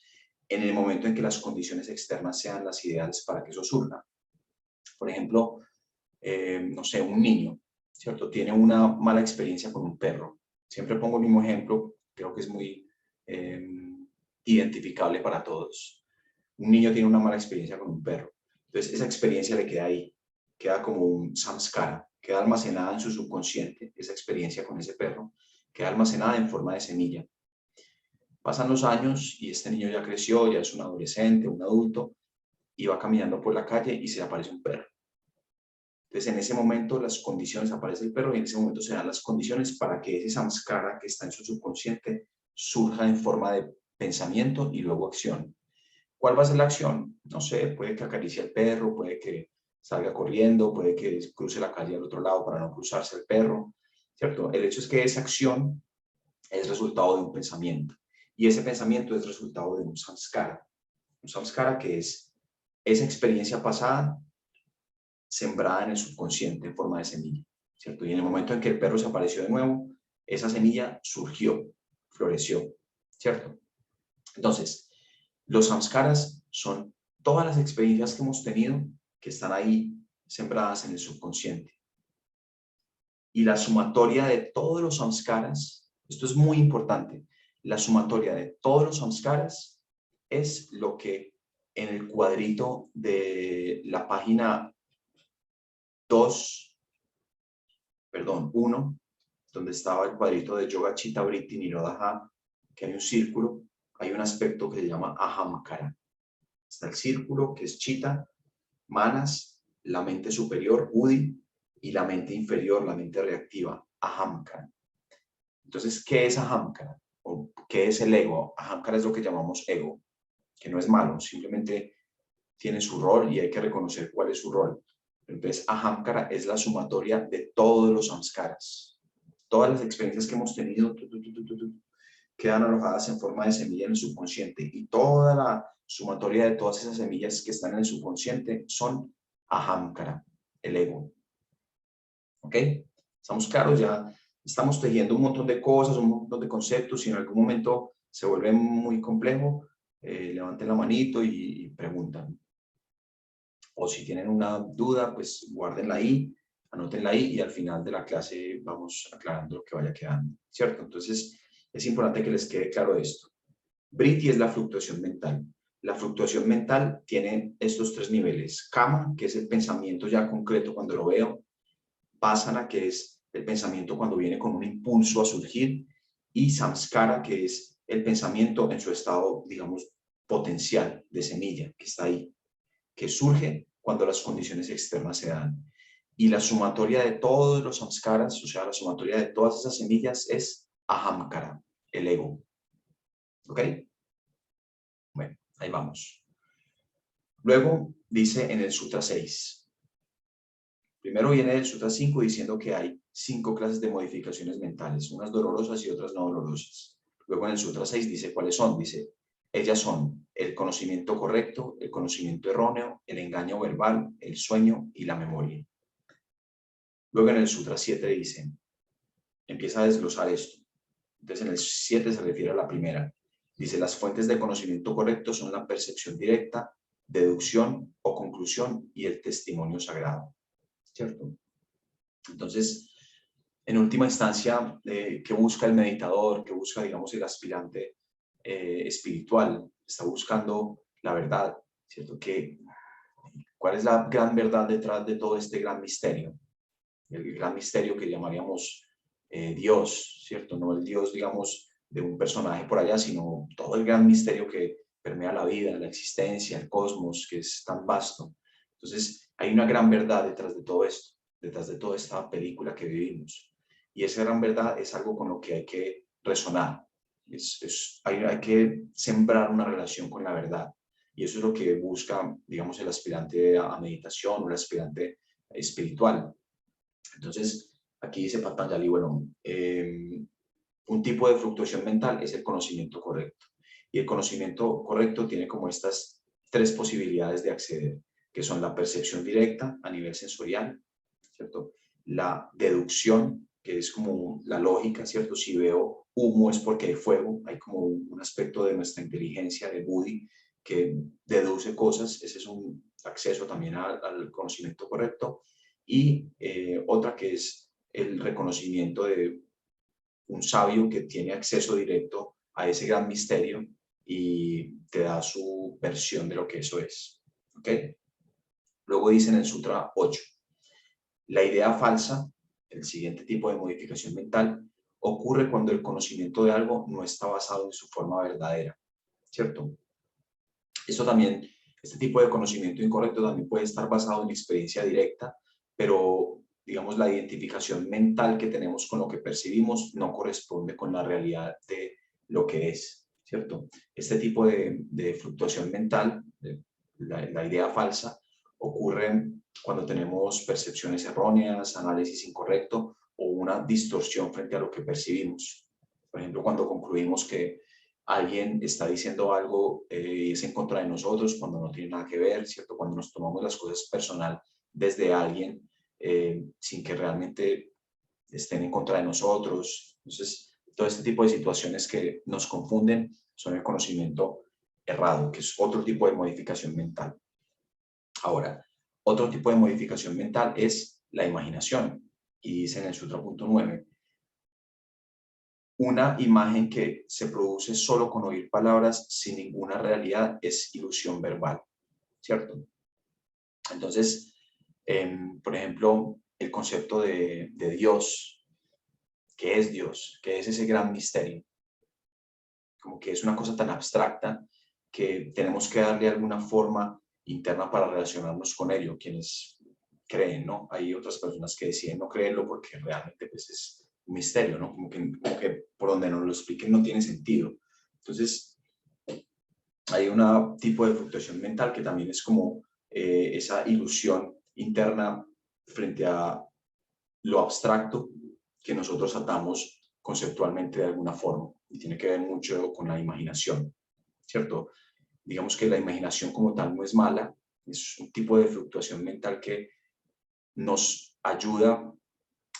en el momento en que las condiciones externas sean las ideales para que eso surja. Por ejemplo, no sé, un niño, ¿cierto? Tiene una mala experiencia con un perro. Siempre pongo el mismo ejemplo, creo que es muy identificable para todos. Un niño tiene una mala experiencia con un perro. Entonces, esa experiencia le queda ahí, queda como un samskara, queda almacenada en su subconsciente, esa experiencia con ese perro, queda almacenada en forma de semilla. Pasan los años y este niño ya creció, ya es un adolescente, un adulto, y va caminando por la calle y se le aparece un perro. Entonces, en ese momento las condiciones, aparece el perro y en ese momento se dan las condiciones para que ese samskara que está en su subconsciente surja en forma de pensamiento y luego acción. ¿Cuál va a ser la acción? No sé, puede que acaricie al perro, puede que salga corriendo, puede que cruce la calle al otro lado para no cruzarse el perro, ¿cierto? El hecho es que esa acción es resultado de un pensamiento y ese pensamiento es resultado de un samskara que es esa experiencia pasada sembrada en el subconsciente en forma de semilla, ¿cierto? Y en el momento en que el perro se apareció de nuevo, esa semilla surgió, floreció, ¿cierto? Entonces, los samskaras son todas las experiencias que hemos tenido que están ahí sembradas en el subconsciente. Y la sumatoria de todos los samskaras, esto es muy importante, la sumatoria de todos los samskaras es lo que en el cuadrito de la página 1, donde estaba el cuadrito de Yoga Chitta Vritti Nirodha, que hay un círculo, hay un aspecto que se llama Ahamkara. Está el círculo, que es Chitta, Manas, la mente superior, Udi, y la mente inferior, la mente reactiva, Ahamkara. Entonces, ¿qué es Ahamkara? ¿O qué es el ego? Ahamkara es lo que llamamos ego, que no es malo, simplemente tiene su rol y hay que reconocer cuál es su rol. Entonces, Ahamkara es la sumatoria de todos los samskaras. Todas las experiencias que hemos tenido quedan alojadas en forma de semilla en el subconsciente y toda la sumatoria de todas esas semillas que están en el subconsciente son Ahamkara, el ego. ¿Ok? ¿Estamos claros? Ya estamos tejiendo un montón de cosas, un montón de conceptos y en algún momento se vuelve muy complejo, levanten la manito y preguntan. O si tienen una duda, pues guárdenla ahí, anótenla ahí y al final de la clase vamos aclarando lo que vaya quedando, ¿cierto? Entonces, es importante que les quede claro esto. Vritti es la fluctuación mental. La fluctuación mental tiene estos tres niveles. Kama, que es el pensamiento ya concreto cuando lo veo. Vasana, que es el pensamiento cuando viene con un impulso a surgir. Y samskara, que es el pensamiento en su estado, digamos, potencial de semilla, que está ahí, que surge cuando las condiciones externas se dan. Y la sumatoria de todos los samskaras, o sea, la sumatoria de todas esas semillas es ahamkara, el ego. ¿Ok? Bueno, ahí vamos. Luego dice en el Sutra 6. Primero viene el Sutra 5 diciendo que hay 5 clases de modificaciones mentales, unas dolorosas y otras no dolorosas. Luego en el Sutra 6 dice cuáles son. Dice, ellas son el conocimiento correcto, el conocimiento erróneo, el engaño verbal, el sueño y la memoria. Luego en el Sutra 7 dice, empieza a desglosar esto. Entonces en el 7 se refiere a la primera. Dice, las fuentes de conocimiento correcto son la percepción directa, deducción o conclusión y el testimonio sagrado. ¿Cierto? Entonces, en última instancia, ¿qué busca el meditador? ¿Qué busca, digamos, el aspirante espiritual? Está buscando la verdad, ¿cierto? ¿Cuál es la gran verdad detrás de todo este gran misterio? El gran misterio que llamaríamos Dios, ¿cierto? No el Dios, digamos, de un personaje por allá, sino todo el gran misterio que permea la vida, la existencia, el cosmos, que es tan vasto. Entonces, hay una gran verdad detrás de todo esto, detrás de toda esta película que vivimos. Y esa gran verdad es algo con lo que hay que resonar. Hay que sembrar una relación con la verdad. Y eso es lo que busca, digamos, el aspirante a meditación o el aspirante espiritual. Entonces, aquí dice Patanjali, bueno, un tipo de fluctuación mental es el conocimiento correcto. Y el conocimiento correcto tiene como estas tres posibilidades de acceder, que son la percepción directa a nivel sensorial, ¿cierto? La deducción, que es como la lógica, ¿cierto? Si veo humo es porque hay fuego, hay como un aspecto de nuestra inteligencia, de Buddhi, que deduce cosas, ese es un acceso también al conocimiento correcto. Y otra que es el reconocimiento de un sabio que tiene acceso directo a ese gran misterio y te da su versión de lo que eso es. ¿Ok? Luego dice en el Sutra 8, la idea falsa, el siguiente tipo de modificación mental, ocurre cuando el conocimiento de algo no está basado en su forma verdadera, ¿cierto? Esto también, este tipo de conocimiento incorrecto también puede estar basado en experiencia directa, pero digamos la identificación mental que tenemos con lo que percibimos no corresponde con la realidad de lo que es, ¿cierto? Este tipo de fluctuación mental, la idea falsa, ocurre cuando tenemos percepciones erróneas, análisis incorrecto o una distorsión frente a lo que percibimos. Por ejemplo, cuando concluimos que alguien está diciendo algo y es en contra de nosotros cuando no tiene nada que ver, ¿cierto? Cuando nos tomamos las cosas personal desde alguien sin que realmente estén en contra de nosotros. Entonces, todo este tipo de situaciones que nos confunden son el conocimiento errado, que es otro tipo de modificación mental. Ahora, otro tipo de modificación mental es la imaginación. Y dice en el Sutra punto 9, una imagen que se produce solo con oír palabras sin ninguna realidad es ilusión verbal, ¿cierto? Entonces, por ejemplo, el concepto de Dios, ¿qué es Dios? ¿Qué es ese gran misterio? Como que es una cosa tan abstracta que tenemos que darle alguna forma interna para relacionarnos con ello, quienes creen, ¿no? Hay otras personas que deciden no creerlo porque realmente pues, es un misterio, ¿no? Como que por donde nos lo expliquen no tiene sentido. Entonces, hay un tipo de fluctuación mental que también es como esa ilusión interna frente a lo abstracto que nosotros atamos conceptualmente de alguna forma y tiene que ver mucho con la imaginación, ¿cierto? Digamos que la imaginación como tal no es mala, es un tipo de fluctuación mental que nos ayuda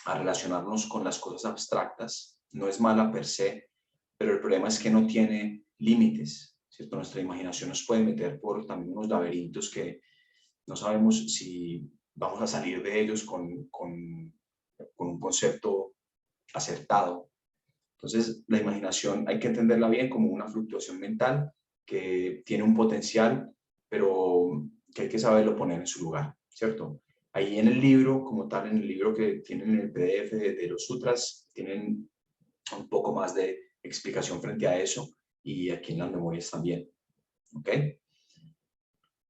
a relacionarnos con las cosas abstractas, no es mala per se, pero el problema es que no tiene límites, ¿cierto? Nuestra imaginación nos puede meter por también unos laberintos que no sabemos si vamos a salir de ellos con un concepto acertado. Entonces, la imaginación hay que entenderla bien como una fluctuación mental que tiene un potencial, pero que hay que saberlo poner en su lugar, ¿cierto? Ahí en el libro, como tal, en el libro que tienen en el PDF de los sutras, tienen un poco más de explicación frente a eso y aquí en las memorias también, ¿ok?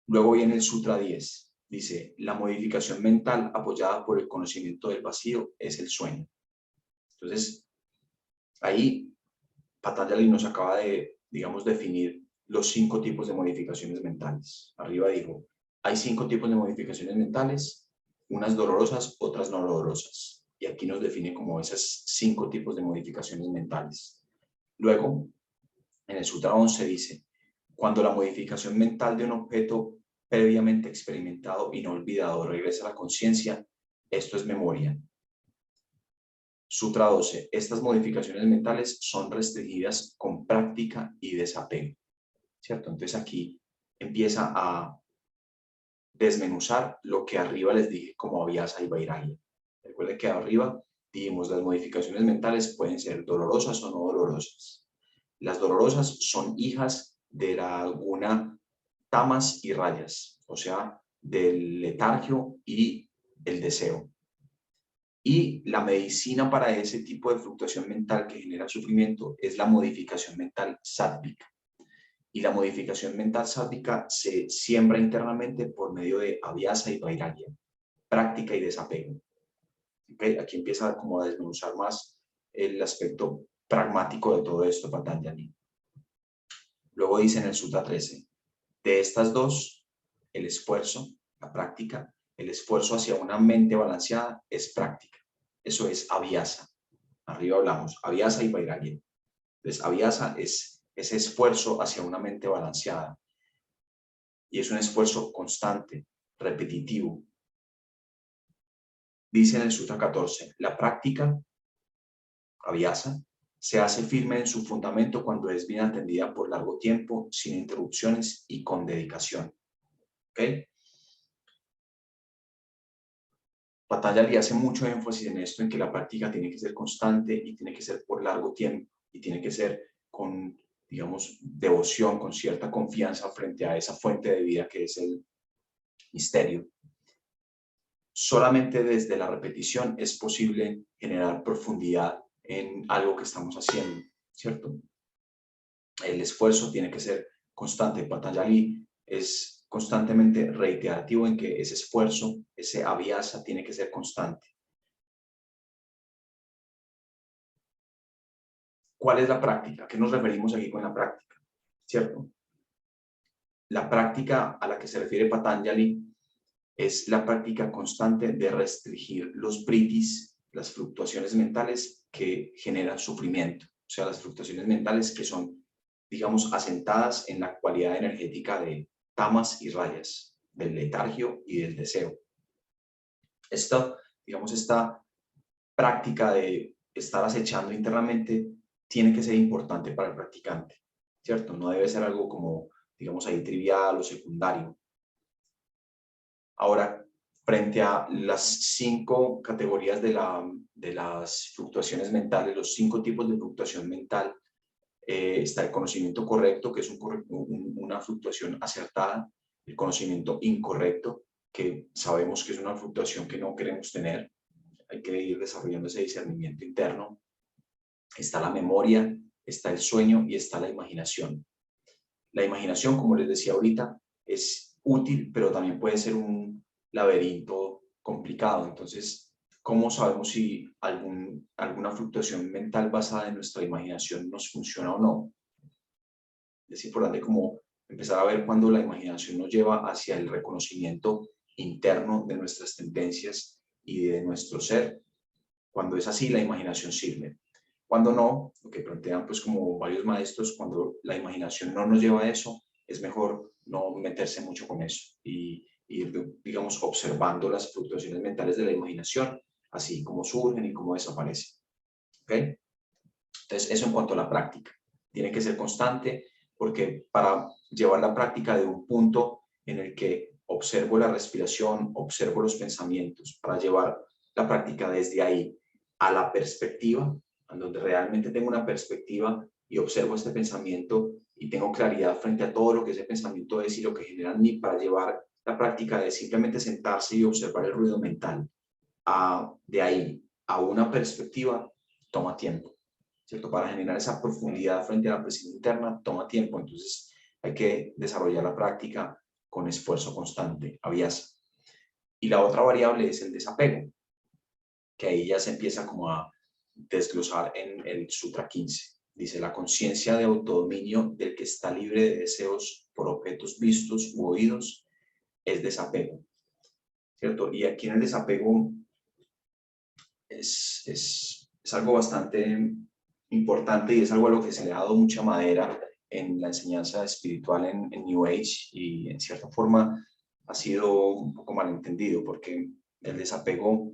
Luego viene el Sutra 10. Dice, la modificación mental apoyada por el conocimiento del vacío es el sueño. Entonces, ahí Patanjali nos acaba de, digamos, definir los 5 tipos de modificaciones mentales. Arriba dijo, hay 5 tipos de modificaciones mentales, unas dolorosas, otras no dolorosas. Y aquí nos define como esos 5 tipos de modificaciones mentales. Luego, en el Sutra 11 dice, cuando la modificación mental de un objeto previamente experimentado y no olvidado regresa a la conciencia, esto es memoria. Sutra 12. Estas modificaciones mentales son restringidas con práctica y desapego, ¿cierto? Entonces aquí empieza a desmenuzar lo que arriba les dije como Abhyasa y Vairagya. Recuerden que arriba dijimos las modificaciones mentales pueden ser dolorosas o no dolorosas. Las dolorosas son hijas de la guna tamas y rayas, o sea, del letargio y el deseo. Y la medicina para ese tipo de fluctuación mental que genera sufrimiento es la modificación mental sátvica. Y la modificación mental sátvica se siembra internamente por medio de abhyasa y vairagya, práctica y desapego. ¿Okay? Aquí empieza como a desmenuzar más el aspecto pragmático de todo esto, Patanjali. Luego dice en el Sutra 13, de estas dos, el esfuerzo, la práctica, el esfuerzo hacia una mente balanceada es práctica. Eso es abhyasa. Arriba hablamos, abhyasa y vairagya. Entonces, abhyasa es ese esfuerzo hacia una mente balanceada. Y es un esfuerzo constante, repetitivo. Dice en el Sutra 14, la práctica, abhyasa, se hace firme en su fundamento cuando es bien atendida por largo tiempo, sin interrupciones y con dedicación. ¿Ok? Patanjali hace mucho énfasis en esto, en que la práctica tiene que ser constante y tiene que ser por largo tiempo y tiene que ser con, digamos, devoción, con cierta confianza frente a esa fuente de vida que es el misterio. Solamente desde la repetición es posible generar profundidad en algo que estamos haciendo, ¿cierto? El esfuerzo tiene que ser constante. Patanjali es constantemente reiterativo en que ese esfuerzo, ese abhyasa, tiene que ser constante. ¿Cuál es la práctica? ¿A qué nos referimos aquí con la práctica? ¿Cierto? La práctica a la que se refiere Patanjali es la práctica constante de restringir los vritis, las fluctuaciones mentales que generan sufrimiento. O sea, las fluctuaciones mentales que son, digamos, asentadas en la cualidad energética de tamas y rayas, del letargio y del deseo. Esta, digamos, esta práctica de estar acechando internamente tiene que ser importante para el practicante, ¿cierto? No debe ser algo como, digamos, ahí trivial o secundario. Ahora, frente a las 5 categorías de las fluctuaciones mentales, los 5 tipos de fluctuación mental, está el conocimiento correcto, que es una fluctuación acertada, el conocimiento incorrecto, que sabemos que es una fluctuación que no queremos tener, hay que ir desarrollando ese discernimiento interno. Está la memoria, está el sueño y está la imaginación. La imaginación, como les decía ahorita, es útil, pero también puede ser un laberinto complicado. Entonces, ¿cómo sabemos si alguna fluctuación mental basada en nuestra imaginación nos funciona o no? Es importante como empezar a ver cuando la imaginación nos lleva hacia el reconocimiento interno de nuestras tendencias y de nuestro ser. Cuando es así, la imaginación sirve. Cuando no, lo que plantean pues como varios maestros, cuando la imaginación no nos lleva a eso, es mejor no meterse mucho con eso y ir, digamos, observando las fluctuaciones mentales de la imaginación, así como surgen y cómo desaparecen. ¿Ok? Entonces, eso en cuanto a la práctica. Tiene que ser constante porque para llevar la práctica de un punto en el que observo la respiración, observo los pensamientos, para llevar la práctica desde ahí a la perspectiva, en donde realmente tengo una perspectiva y observo este pensamiento y tengo claridad frente a todo lo que ese pensamiento es y lo que genera en mí, para llevar la práctica de simplemente sentarse y observar el ruido mental de ahí a una perspectiva, toma tiempo, ¿cierto? Para generar esa profundidad frente a la presencia interna toma tiempo, entonces hay que desarrollar la práctica con esfuerzo constante, abhyasa. Y la otra variable es el desapego, que ahí ya se empieza como a desglosar en el Sutra 15. Dice, la conciencia de autodominio del que está libre de deseos por objetos vistos u oídos es desapego, ¿cierto? Y aquí en el desapego es algo bastante importante y es algo a lo que se le ha dado mucha madera en la enseñanza espiritual en New Age, y en cierta forma ha sido un poco malentendido porque el desapego,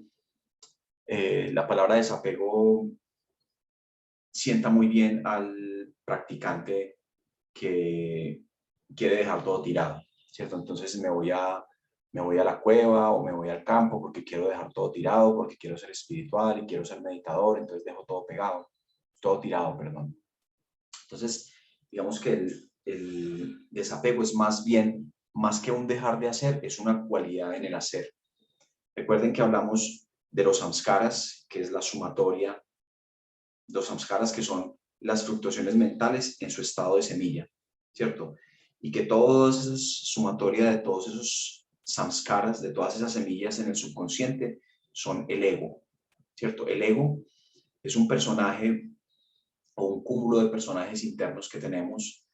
la palabra desapego sienta muy bien al practicante que quiere dejar todo tirado, ¿cierto? Entonces me voy a la cueva o me voy al campo porque quiero dejar todo tirado, porque quiero ser espiritual y quiero ser meditador, entonces dejo todo pegado, todo tirado, perdón. Entonces, digamos que el desapego es más bien más que un dejar de hacer, es una cualidad en el hacer. Recuerden que hablamos de los samskaras, que es la sumatoria, los samskaras que son las fluctuaciones mentales en su estado de semilla, ¿cierto? Y que toda esa sumatoria de todos esos samskaras, de todas esas semillas en el subconsciente, son el ego, ¿cierto? El ego es un personaje o un cúmulo de personajes internos que tenemos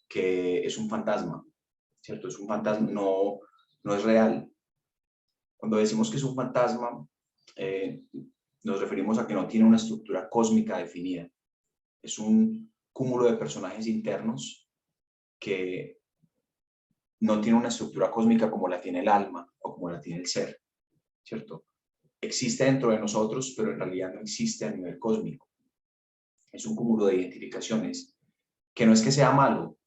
que es un fantasma, ¿cierto? Es un fantasma, no es real. Cuando decimos que es un fantasma, nos referimos a que no tiene una estructura cósmica definida. Es un cúmulo de personajes internos que no tiene una estructura cósmica como la tiene el alma o como la tiene el ser, ¿cierto? Existe dentro de nosotros, pero en realidad no existe a nivel cósmico. Es un cúmulo de identificaciones que no es que sea malo,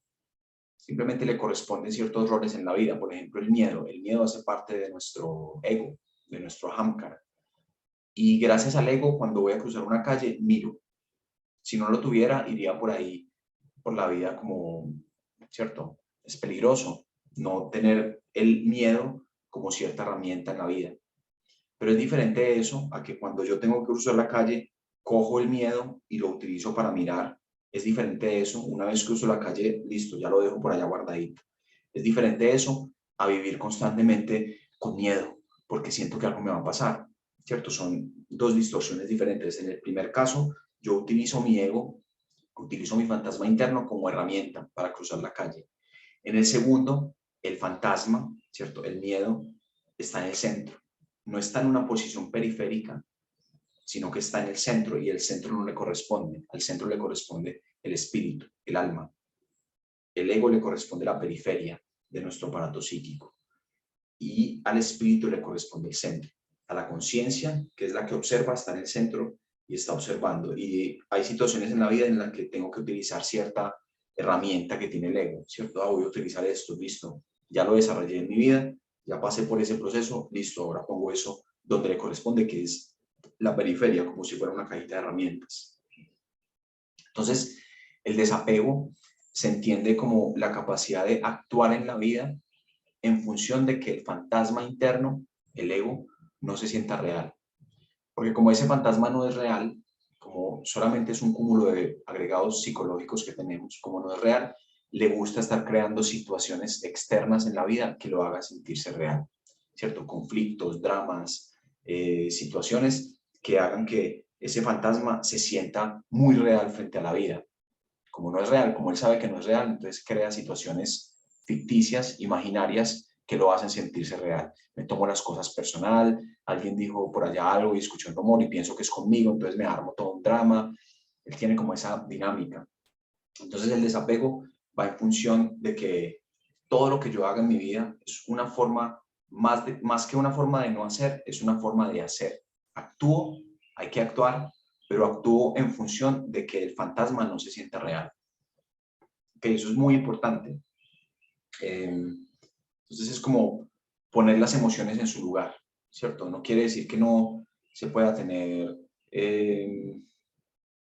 simplemente le corresponden ciertos roles en la vida. Por ejemplo, el miedo. El miedo hace parte de nuestro ego, de nuestro ahamkara. Y gracias al ego, cuando voy a cruzar una calle, miro. Si no lo tuviera, iría por ahí, por la vida como, ¿cierto? Es peligroso no tener el miedo como cierta herramienta en la vida. Pero es diferente eso a que cuando yo tengo que cruzar la calle, cojo el miedo y lo utilizo para mirar. Es diferente eso. Una vez cruzo la calle, listo, ya lo dejo por allá guardadito. Es diferente eso a vivir constantemente con miedo, porque siento que algo me va a pasar, ¿cierto? Son dos distorsiones diferentes. En el primer caso, yo utilizo mi ego, utilizo mi fantasma interno como herramienta para cruzar la calle. En el segundo, el fantasma, ¿cierto? El miedo está en el centro. No está en una posición periférica, sino que está en el centro, y el centro no le corresponde. Al centro le corresponde el espíritu, el alma. El ego le corresponde la periferia de nuestro aparato psíquico. Y al espíritu le corresponde el centro. A la conciencia, que es la que observa, está en el centro y está observando. Y hay situaciones en la vida en las que tengo que utilizar cierta herramienta que tiene el ego, ¿cierto? Voy a utilizar esto, listo. Ya lo desarrollé en mi vida, ya pasé por ese proceso, listo, ahora pongo eso donde le corresponde, que es la periferia, como si fuera una cajita de herramientas. Entonces, el desapego se entiende como la capacidad de actuar en la vida en función de que el fantasma interno, el ego, no se sienta real. Porque como ese fantasma no es real, como solamente es un cúmulo de agregados psicológicos que tenemos, como no es real, le gusta estar creando situaciones externas en la vida que lo hagan sentirse real, ¿cierto? Conflictos, dramas, situaciones que hagan que ese fantasma se sienta muy real frente a la vida. Como no es real, como él sabe que no es real, entonces crea situaciones ficticias, imaginarias, que lo hacen sentirse real. Me tomo las cosas personal, alguien dijo por allá algo y escucho el rumor y pienso que es conmigo, entonces me armo todo un drama. Él tiene como esa dinámica. Entonces el desapego va en función de que todo lo que yo haga en mi vida es una forma, más que una forma de no hacer, es una forma de hacer. Actúo, hay que actuar, pero actúo en función de que el fantasma no se sienta real. Que eso es muy importante. Entonces es como poner las emociones en su lugar, ¿cierto? No quiere decir que no se pueda tener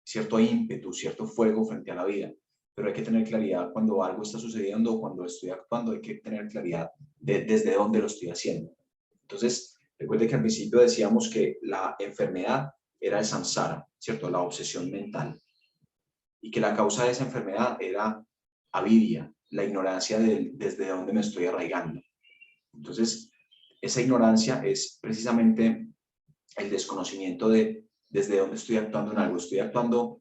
cierto ímpetu, cierto fuego frente a la vida, pero hay que tener claridad cuando algo está sucediendo o cuando estoy actuando, hay que tener claridad de desde dónde lo estoy haciendo. Entonces, recuerde que al principio decíamos que la enfermedad era el samsara, ¿cierto? La obsesión mental. Y que la causa de esa enfermedad era avidia, la ignorancia de desde dónde me estoy arraigando. Entonces, esa ignorancia es precisamente el desconocimiento de desde dónde estoy actuando en algo. ¿Estoy actuando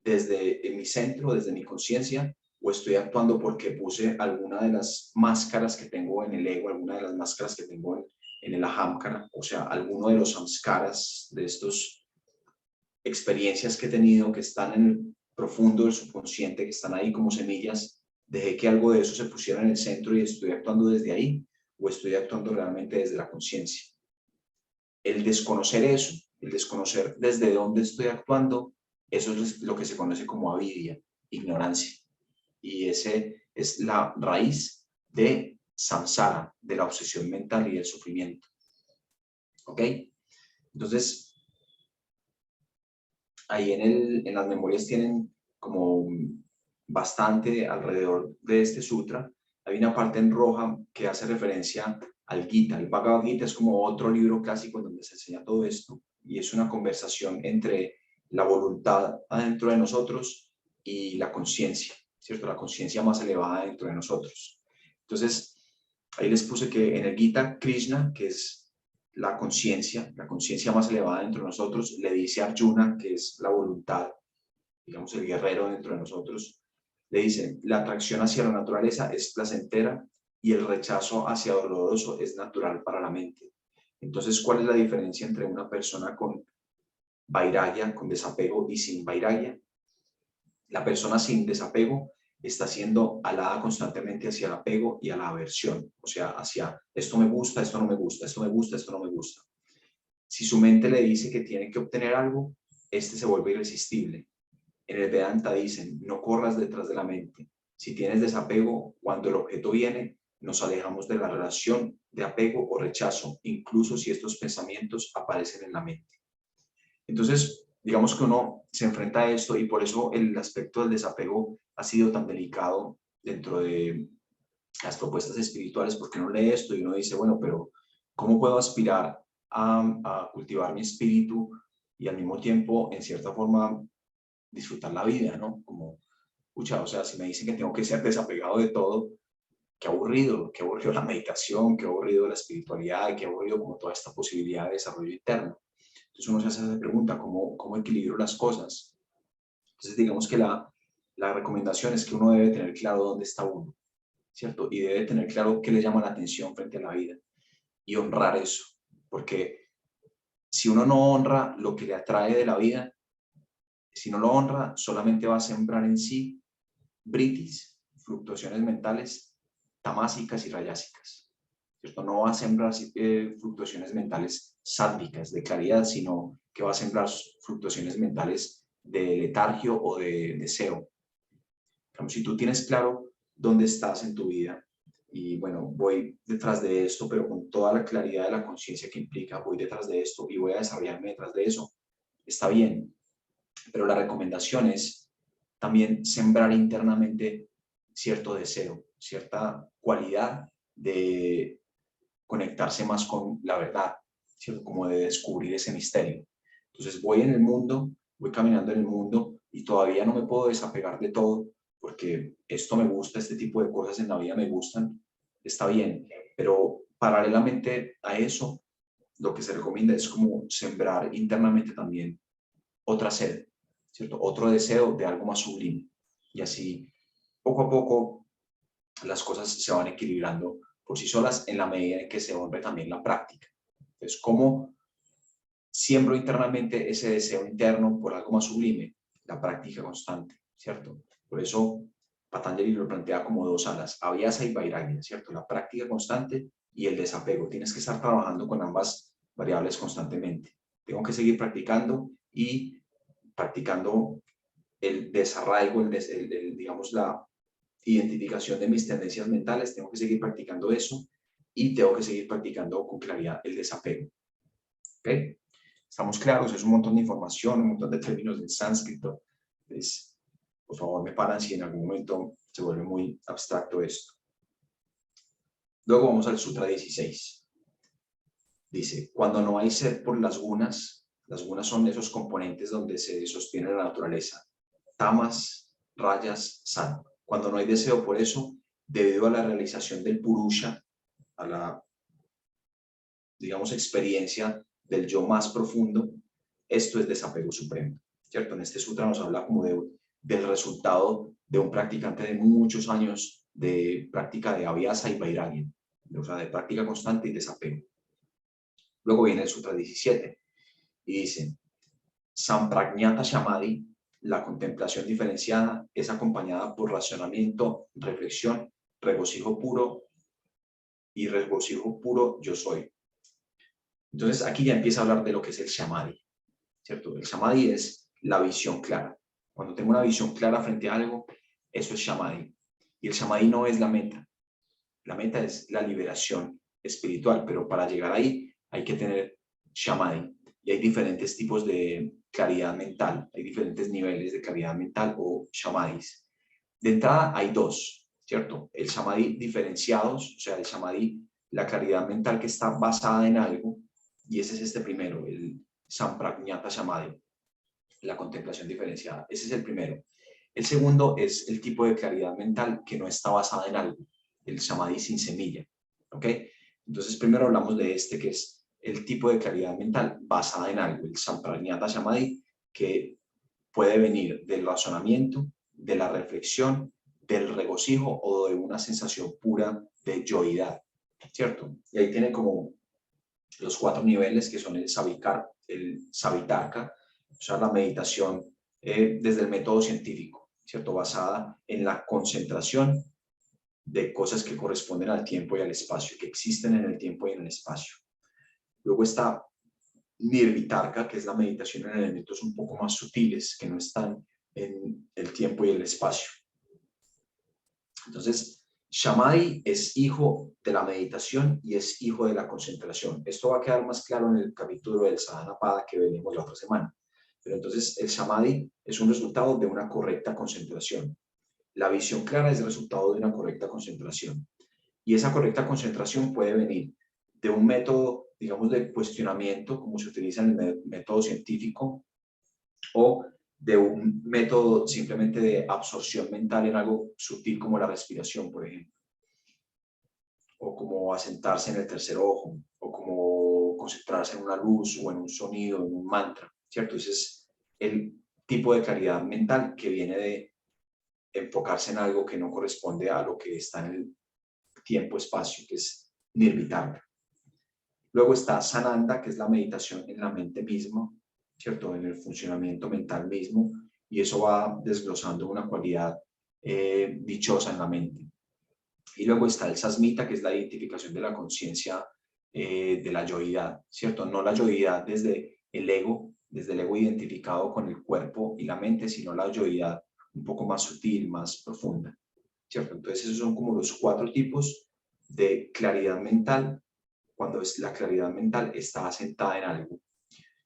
desde mi centro, desde mi conciencia, o estoy actuando porque puse alguna de las máscaras que tengo en el ego, alguna de las máscaras que tengo en el ahamkara, o sea, alguno de los samskaras, de estos experiencias que he tenido que están en el profundo del subconsciente, que están ahí como semillas, dejé que algo de eso se pusiera en el centro y estoy actuando desde ahí, o estoy actuando realmente desde la conciencia. El desconocer eso, el desconocer desde dónde estoy actuando, eso es lo que se conoce como avidia, ignorancia. Y ese es la raíz de samsara, de la obsesión mental y del sufrimiento. ¿Ok? Entonces, ahí en las memorias tienen como bastante alrededor de este sutra, hay una parte en roja que hace referencia al Gita. El Bhagavad Gita es como otro libro clásico en donde se enseña todo esto y es una conversación entre la voluntad adentro de nosotros y la conciencia, ¿cierto? La conciencia más elevada dentro de nosotros. Entonces, ahí les puse que en el Gita, Krishna, que es la conciencia más elevada dentro de nosotros, le dice a Arjuna, que es la voluntad, digamos el guerrero dentro de nosotros, le dice, la atracción hacia la naturaleza es placentera y el rechazo hacia doloroso es natural para la mente. Entonces, ¿cuál es la diferencia entre una persona con vairagya, con desapego, y sin vairagya? La persona sin desapego está siendo alada constantemente hacia el apego y a la aversión, o sea, hacia esto me gusta, esto no me gusta, esto me gusta, esto no me gusta. Si su mente le dice que tiene que obtener algo, este se vuelve irresistible. En el Vedanta dicen, no corras detrás de la mente. Si tienes desapego, cuando el objeto viene, nos alejamos de la relación de apego o rechazo, incluso si estos pensamientos aparecen en la mente. Entonces, digamos que uno se enfrenta a esto y por eso el aspecto del desapego ha sido tan delicado dentro de las propuestas espirituales, porque uno lee esto y uno dice, bueno, pero ¿cómo puedo aspirar a cultivar mi espíritu y al mismo tiempo, en cierta forma, disfrutar la vida, ¿no? Como, pucha, o sea, si me dicen que tengo que ser desapegado de todo, qué aburrido la meditación, qué aburrido la espiritualidad, qué aburrido como toda esta posibilidad de desarrollo interno. Entonces uno se hace esa pregunta, ¿cómo equilibro las cosas? Entonces digamos que la recomendación es que uno debe tener claro dónde está uno, ¿cierto? Y debe tener claro qué le llama la atención frente a la vida y honrar eso, porque si uno no honra lo que le atrae de la vida, si no lo honra, solamente va a sembrar en sí britis, fluctuaciones mentales tamásicas y rayásicas, ¿cierto? No va a sembrar fluctuaciones mentales sádicas de claridad, sino que va a sembrar fluctuaciones mentales de letargio o de deseo. Como si tú tienes claro dónde estás en tu vida y bueno, voy detrás de esto, pero con toda la claridad de la conciencia que implica, voy detrás de esto y voy a desarrollarme detrás de eso, está bien, pero la recomendación es también sembrar internamente cierto deseo, cierta cualidad de conectarse más con la verdad, ¿cierto? Como de descubrir ese misterio. Entonces voy en el mundo, voy caminando en el mundo y todavía no me puedo desapegar de todo porque esto me gusta, este tipo de cosas en la vida me gustan, está bien, pero paralelamente a eso, lo que se recomienda es como sembrar internamente también otra sed, ¿cierto? Otro deseo de algo más sublime. Y así, poco a poco, las cosas se van equilibrando por sí solas en la medida en que se honre también la práctica. Entonces, ¿cómo siembro internamente ese deseo interno por algo más sublime? La práctica constante, ¿cierto? Por eso Patanjali lo plantea como dos alas, abhyasa y vairagya, ¿cierto? La práctica constante y el desapego. Tienes que estar trabajando con ambas variables constantemente. Tengo que seguir practicando y practicando el desarraigo, digamos, la identificación de mis tendencias mentales, tengo que seguir practicando eso y tengo que seguir practicando con claridad el desapego. ¿Okay? ¿Estamos claros? Es un montón de información, un montón de términos en sánscrito. Entonces, por favor, me paran si en algún momento se vuelve muy abstracto esto. Luego vamos al Sutra 16. Dice, cuando no hay sed por las gunas son esos componentes donde se sostiene la naturaleza. Tamas, rayas, sattva. Cuando no hay deseo por eso, debido a la realización del purusha, a la, digamos, experiencia del yo más profundo, esto es desapego supremo, ¿cierto? En este sutra nos habla como del resultado de un practicante de muchos años de práctica de abhyasa y vairagya, o sea, de práctica constante y desapego. Luego viene el sutra 17 y dice, Samprajñata Samadhi, la contemplación diferenciada, es acompañada por razonamiento, reflexión, regocijo puro y regocijo puro yo soy. Entonces aquí ya empieza a hablar de lo que es el Samadhi, ¿cierto? El Samadhi es la visión clara. Cuando tengo una visión clara frente a algo, eso es Samadhi. Y el Samadhi no es la meta. La meta es la liberación espiritual, pero para llegar ahí hay que tener Samadhi. Y hay diferentes tipos de claridad mental, hay diferentes niveles de claridad mental o Samadhis. De entrada hay dos. ¿cierto? El samadhi diferenciados, o sea, el samadhi, la claridad mental que está basada en algo, y ese es este primero, el samprajñata samadhi, la contemplación diferenciada. Ese es el primero. El segundo es el tipo de claridad mental que no está basada en algo, el samadhi sin semilla, ¿ok? Entonces, primero hablamos de este, que es el tipo de claridad mental basada en algo, el samprajñata samadhi, que puede venir del razonamiento, de la reflexión, del regocijo o de una sensación pura de yoidad, ¿cierto? Y ahí tiene como los 4 niveles que son el savitarka, o sea, la meditación desde el método científico, ¿cierto? Basada en la concentración de cosas que corresponden al tiempo y al espacio, que existen en el tiempo y en el espacio. Luego está nirvitarka, que es la meditación en elementos un poco más sutiles, que no están en el tiempo y el espacio. Entonces, Shamadhi es hijo de la meditación y es hijo de la concentración. Esto va a quedar más claro en el capítulo del Sadhanapada que veremos la otra semana. Pero entonces, el Shamadhi es un resultado de una correcta concentración. La visión clara es el resultado de una correcta concentración. Y esa correcta concentración puede venir de un método, digamos, de cuestionamiento, como se utiliza en el método científico, o de un método simplemente de absorción mental en algo sutil como la respiración, por ejemplo, o como asentarse en el tercer ojo, o como concentrarse en una luz o en un sonido, en un mantra, ¿cierto? Ese es el tipo de claridad mental que viene de enfocarse en algo que no corresponde a lo que está en el tiempo-espacio, que es nirvitarka. Luego está sananda, que es la meditación en la mente misma, ¿cierto? En el funcionamiento mental mismo, y eso va desglosando una cualidad dichosa en la mente. Y luego está el sasmita, que es la identificación de la conciencia de la yoidad, ¿cierto? No la yoidad desde el ego identificado con el cuerpo y la mente, sino la yoidad un poco más sutil, más profunda, ¿cierto? Entonces esos son como los 4 tipos de claridad mental cuando la claridad mental está asentada en algo.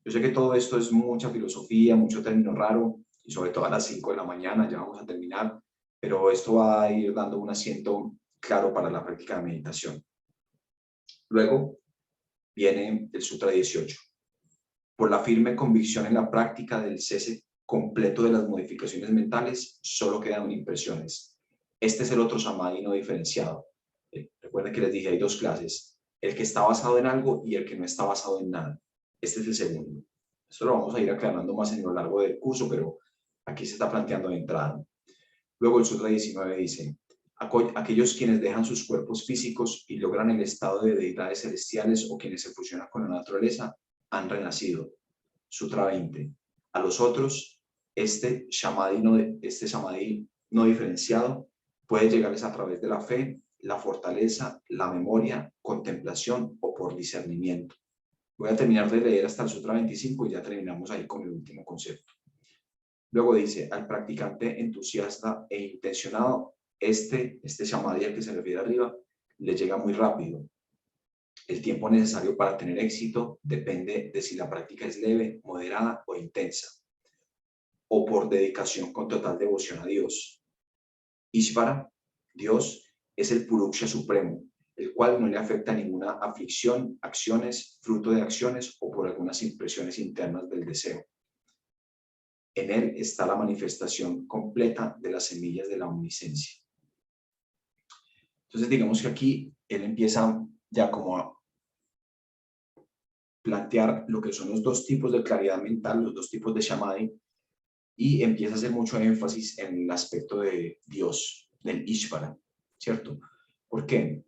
Yo sé que todo esto es mucha filosofía, mucho término raro, y sobre todo a las 5 de la mañana ya vamos a terminar, pero esto va a ir dando un asiento claro para la práctica de meditación. Luego viene el Sutra 18. Por la firme convicción en la práctica del cese completo de las modificaciones mentales, solo quedan impresiones. Este es el otro samadhi no diferenciado. Recuerden que les dije, hay 2 clases, el que está basado en algo y el que no está basado en nada. Este es el segundo. Esto lo vamos a ir aclarando más en lo largo del curso, pero aquí se está planteando de entrada. Luego el Sutra 19 dice, aquellos quienes dejan sus cuerpos físicos y logran el estado de deidades celestiales o quienes se fusionan con la naturaleza, han renacido. Sutra 20. A los otros, este samadhi no diferenciado puede llegarles a través de la fe, la fortaleza, la memoria, contemplación o por discernimiento. Voy a terminar de leer hasta el Sutra 25 y ya terminamos ahí con el último concepto. Luego dice, al practicante entusiasta e intencionado, este samadhi al que se refiere arriba, le llega muy rápido. El tiempo necesario para tener éxito depende de si la práctica es leve, moderada o intensa, o por dedicación con total devoción a Dios. Ishvara, Dios, es el Puruksha supremo, el cual no le afecta ninguna aflicción, acciones, fruto de acciones o por algunas impresiones internas del deseo. En él está la manifestación completa de las semillas de la omnisciencia. Entonces, digamos que aquí él empieza ya como a plantear lo que son los 2 tipos de claridad mental, los 2 tipos de samadhi, y empieza a hacer mucho énfasis en el aspecto de Dios, del Ishvara, ¿cierto? ¿Por qué?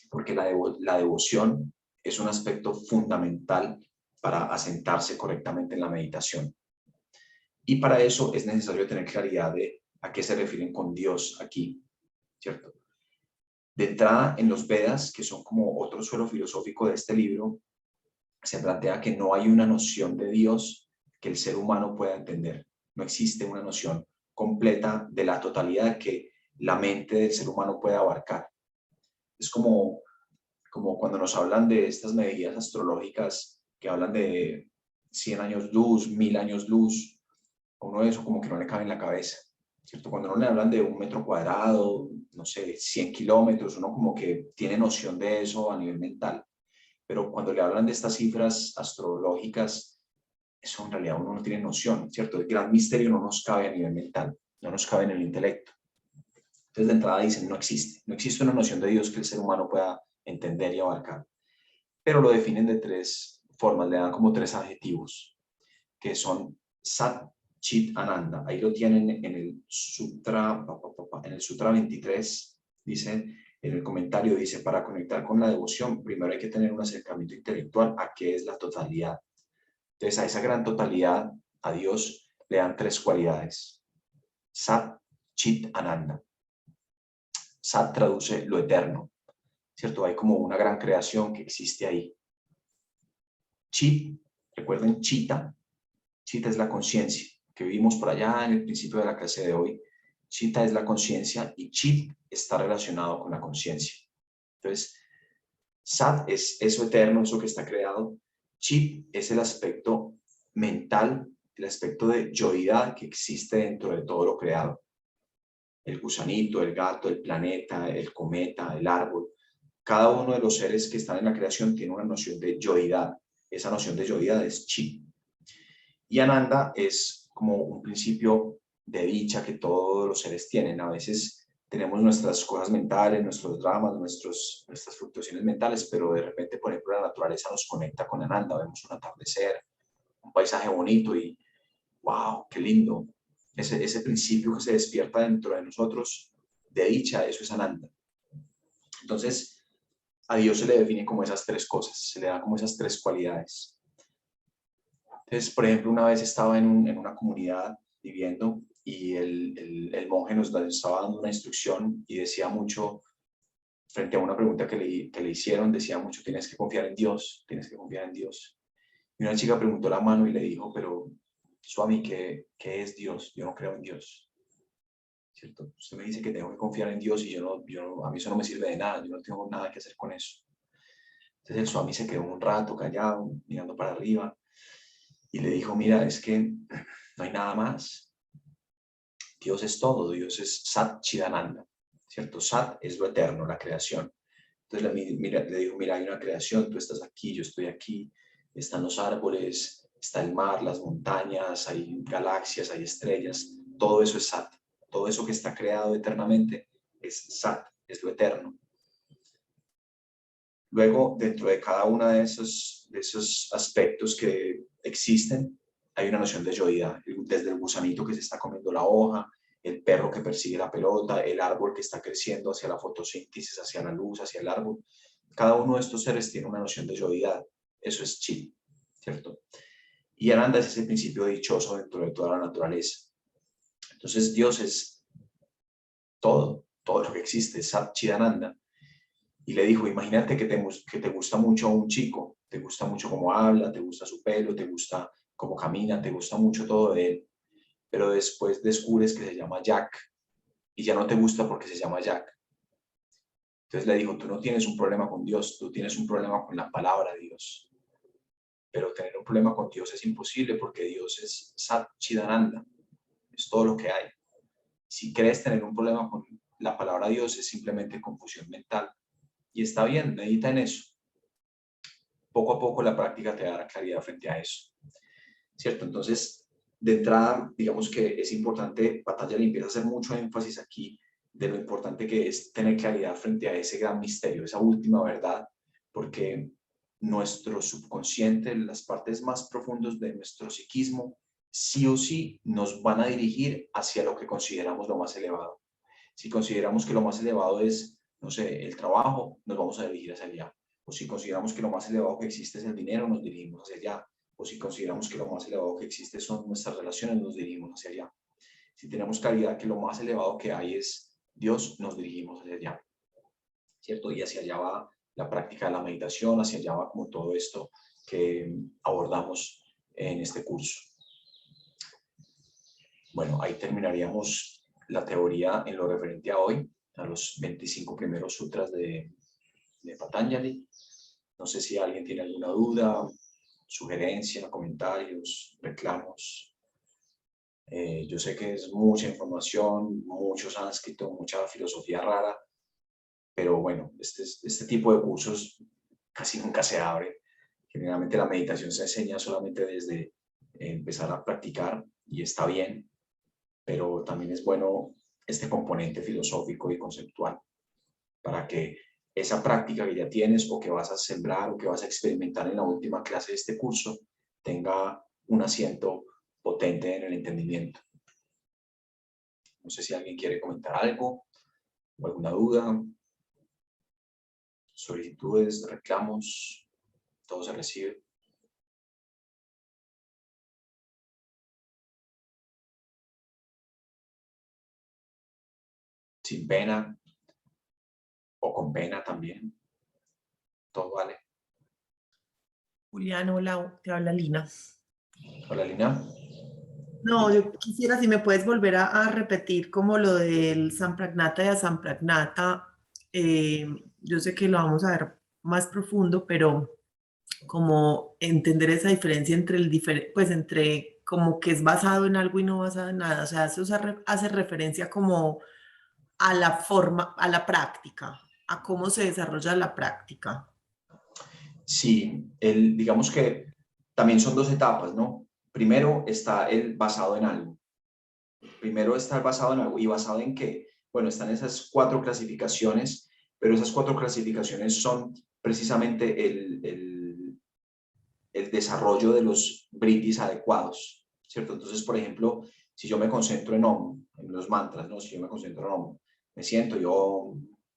Porque la devoción es un aspecto fundamental para asentarse correctamente en la meditación. Y para eso es necesario tener claridad de a qué se refieren con Dios aquí, ¿cierto? De entrada, en los Vedas, que son como otro suelo filosófico de este libro, se plantea que no hay una noción de Dios que el ser humano pueda entender. No existe una noción completa de la totalidad que la mente del ser humano puede abarcar. Es como cuando nos hablan de estas medidas astrológicas que hablan de 100 años luz, 1000 años luz, a uno de eso como que no le cabe en la cabeza, ¿cierto? Cuando uno le hablan de 1 metro cuadrado, no sé, 100 kilómetros, uno como que tiene noción de eso a nivel mental. Pero cuando le hablan de estas cifras astrológicas, eso en realidad uno no tiene noción, ¿cierto? El gran misterio no nos cabe a nivel mental, no nos cabe en el intelecto. Entonces de entrada dicen, no existe una noción de Dios que el ser humano pueda entender y abarcar. Pero lo definen de 3 formas, le dan como 3 adjetivos, que son Sat, Chit, Ananda. Ahí lo tienen en el Sutra 23, dice, en el comentario dice, para conectar con la devoción, primero hay que tener un acercamiento intelectual a qué es la totalidad. Entonces, a esa gran totalidad, a Dios, le dan 3 cualidades. Sat, Chit, Ananda. Sat traduce lo eterno, ¿cierto? Hay como una gran creación que existe ahí. Chit, recuerden, Chita es la conciencia, que vimos por allá en el principio de la clase de hoy. Chita es la conciencia y Chit está relacionado con la conciencia. Entonces, Sat es eso eterno, eso que está creado. Chit es el aspecto mental, el aspecto de yoidad que existe dentro de todo lo creado. El gusanito, el gato, el planeta, el cometa, el árbol. Cada uno de los seres que están en la creación tiene una noción de yoidad. Esa noción de yoidad es Chit. Y Ananda es como un principio de dicha que todos los seres tienen. A veces tenemos nuestras cosas mentales, nuestros dramas, nuestras fluctuaciones mentales, pero de repente, por ejemplo, la naturaleza nos conecta con Ananda. Vemos un atardecer, un paisaje bonito y ¡wow! ¡Qué lindo! Ese principio que se despierta dentro de nosotros de dicha, eso es Ananda. Entonces, a Dios se le define como esas 3 cosas, se le da como esas 3 cualidades. Entonces, por ejemplo, una vez estaba en una comunidad viviendo y el monje nos estaba dando una instrucción y decía mucho, frente a una pregunta que le hicieron, decía mucho, tienes que confiar en Dios, tienes que confiar en Dios. Y una chica preguntó la mano y le dijo, pero Swami, ¿qué es Dios? Yo no creo en Dios, ¿cierto? Usted me dice que tengo que confiar en Dios y a mí eso no me sirve de nada, yo no tengo nada que hacer con eso. Entonces el Swami se quedó un rato callado, mirando para arriba, y le dijo, mira, es que no hay nada más. Dios es todo, Dios es Sat Chidananda, ¿cierto? Sat es lo eterno, la creación. Entonces le dijo, mira, hay una creación, tú estás aquí, yo estoy aquí, están los árboles, está el mar, las montañas, hay galaxias, hay estrellas, todo eso es Sat. Todo eso que está creado eternamente es Sat, es lo eterno. Luego, dentro de cada uno de esos aspectos que existen, hay una noción de yoidad, desde el gusanito que se está comiendo la hoja, el perro que persigue la pelota, el árbol que está creciendo hacia la fotosíntesis, hacia la luz, hacia el árbol. Cada uno de estos seres tiene una noción de yoidad. Eso es Chit, ¿cierto? Y Ananda es ese principio dichoso dentro de toda la naturaleza. Entonces, Dios es todo lo que existe, Sat Chidananda. Y le dijo, imagínate que te gusta mucho un chico, te gusta mucho cómo habla, te gusta su pelo, te gusta cómo camina, te gusta mucho todo de él, pero después descubres que se llama Jack y ya no te gusta porque se llama Jack. Entonces le dijo, tú no tienes un problema con Dios, tú tienes un problema con la palabra de Dios. Pero tener un problema con Dios es imposible porque Dios es Sat Chidananda, es todo lo que hay. Si crees tener un problema con la palabra de Dios es simplemente confusión mental. Y está bien, medita en eso. Poco a poco la práctica te dará claridad frente a eso, ¿cierto? Entonces, de entrada, digamos que es importante, Patanjali empieza a hacer mucho énfasis aquí de lo importante que es tener claridad frente a ese gran misterio, esa última verdad, porque nuestro subconsciente, las partes más profundas de nuestro psiquismo, sí o sí nos van a dirigir hacia lo que consideramos lo más elevado. Si consideramos que lo más elevado es, no sé, el trabajo, nos vamos a dirigir hacia allá. O si consideramos que lo más elevado que existe es el dinero, nos dirigimos hacia allá. O si consideramos que lo más elevado que existe son nuestras relaciones, nos dirigimos hacia allá. Si tenemos claridad que lo más elevado que hay es Dios, nos dirigimos hacia allá, ¿cierto? Y hacia allá va la práctica de la meditación, hacia allá va como todo esto que abordamos en este curso. Bueno, ahí terminaríamos la teoría en lo referente a hoy, a los 25 primeros sutras de Patanjali. No sé si alguien tiene alguna duda, sugerencia, comentarios, reclamos. Yo sé que es mucha información, mucho sánscrito, mucha filosofía rara, pero bueno, este tipo de cursos casi nunca se abre. Generalmente la meditación se enseña solamente desde empezar a practicar y está bien, pero también es bueno este componente filosófico y conceptual para que esa práctica que ya tienes o que vas a sembrar o que vas a experimentar en la última clase de este curso tenga un asiento potente en el entendimiento. No sé si alguien quiere comentar algo o alguna duda, solicitudes, reclamos, todo se recibe. Sin pena o con pena también, todo vale. Julián, hola, te habla Lina. Hola Lina. No, yo quisiera si me puedes volver a repetir como lo del Sampragnata y Asampragnata. Yo sé que lo vamos a ver más profundo, pero como entender esa diferencia entre pues entre como que es basado en algo y no basado en nada. O sea, eso hace referencia como a la forma, a la práctica, a cómo se desarrolla la práctica. Sí, digamos que también son dos etapas, ¿no? Primero está el basado en algo. Primero está el basado en algo. ¿Y basado en qué? Bueno, están esas cuatro clasificaciones, pero esas cuatro clasificaciones son precisamente el desarrollo de los britis adecuados, ¿cierto? Entonces, por ejemplo, si yo me concentro en Om, en los mantras, ¿no? Si yo me concentro en Om, me siento yo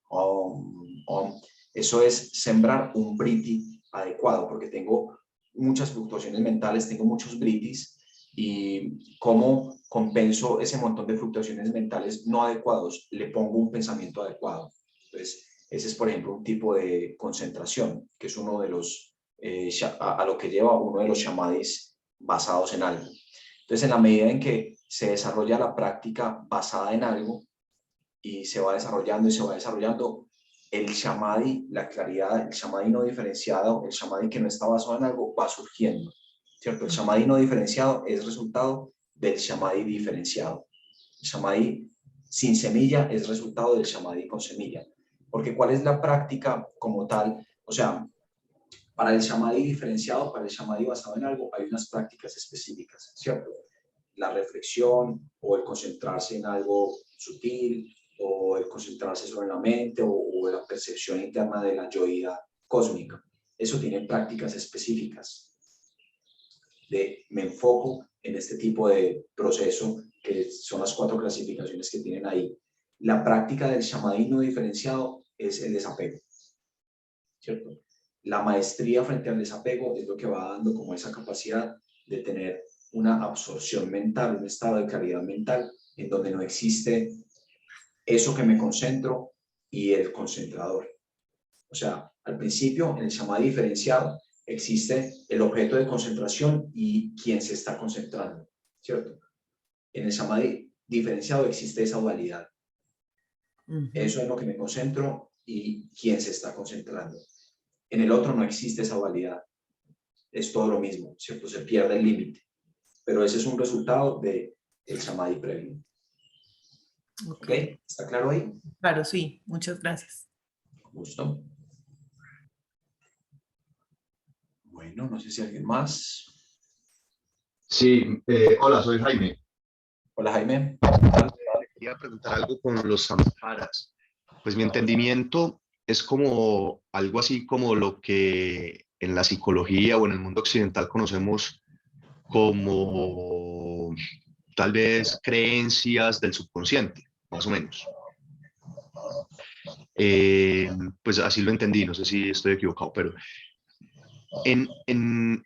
Om, eso es sembrar un briti adecuado, porque tengo muchas fluctuaciones mentales, tengo muchos britis, y cómo compenso ese montón de fluctuaciones mentales no adecuados, le pongo un pensamiento adecuado. Entonces, ese es, por ejemplo, un tipo de concentración, que es uno de los a lo que lleva uno de los shamadis basados en algo. Entonces, en la medida en que se desarrolla la práctica basada en algo y se va desarrollando y se va desarrollando, el shamadhi, la claridad, el shamadhi no diferenciado, el shamadhi que no está basado en algo, va surgiendo, ¿cierto? El shamadhi no diferenciado es resultado del shamadhi diferenciado. El shamadhi sin semilla es resultado del shamadhi con semilla. Porque ¿cuál es la práctica como tal? O sea, para el samadhi diferenciado, para el samadhi basado en algo, hay unas prácticas específicas, ¿cierto? La reflexión o el concentrarse en algo sutil o el concentrarse sobre la mente o la percepción interna de la yoidad cósmica. Eso tiene prácticas específicas de me enfoco en este tipo de proceso que son las cuatro clasificaciones que tienen ahí. La práctica del samadhi no diferenciado es el desapego, ¿cierto? La maestría frente al desapego es lo que va dando como esa capacidad de tener una absorción mental, un estado de claridad mental en donde no existe eso que me concentro y el concentrador. O sea, al principio en el samadhi diferenciado existe el objeto de concentración y quien se está concentrando, ¿cierto? En el samadhi diferenciado existe esa dualidad. Eso es lo que me concentro y quién se está concentrando. En el otro no existe esa dualidad. Es todo lo mismo, ¿cierto? Se pierde el límite. Pero ese es un resultado del samadhi previo. Ok, ¿Ok? ¿Está claro ahí? claro, sí, muchas gracias. Gusto. Bueno, no sé si alguien más. Sí, hola, soy Jaime. Hola, Jaime. Quería preguntar algo con los samskaras. Pues mi entendimiento es como algo así como lo que en la psicología o en el mundo occidental conocemos como tal vez creencias del subconsciente, más o menos. Pues así lo entendí, no sé si estoy equivocado, pero en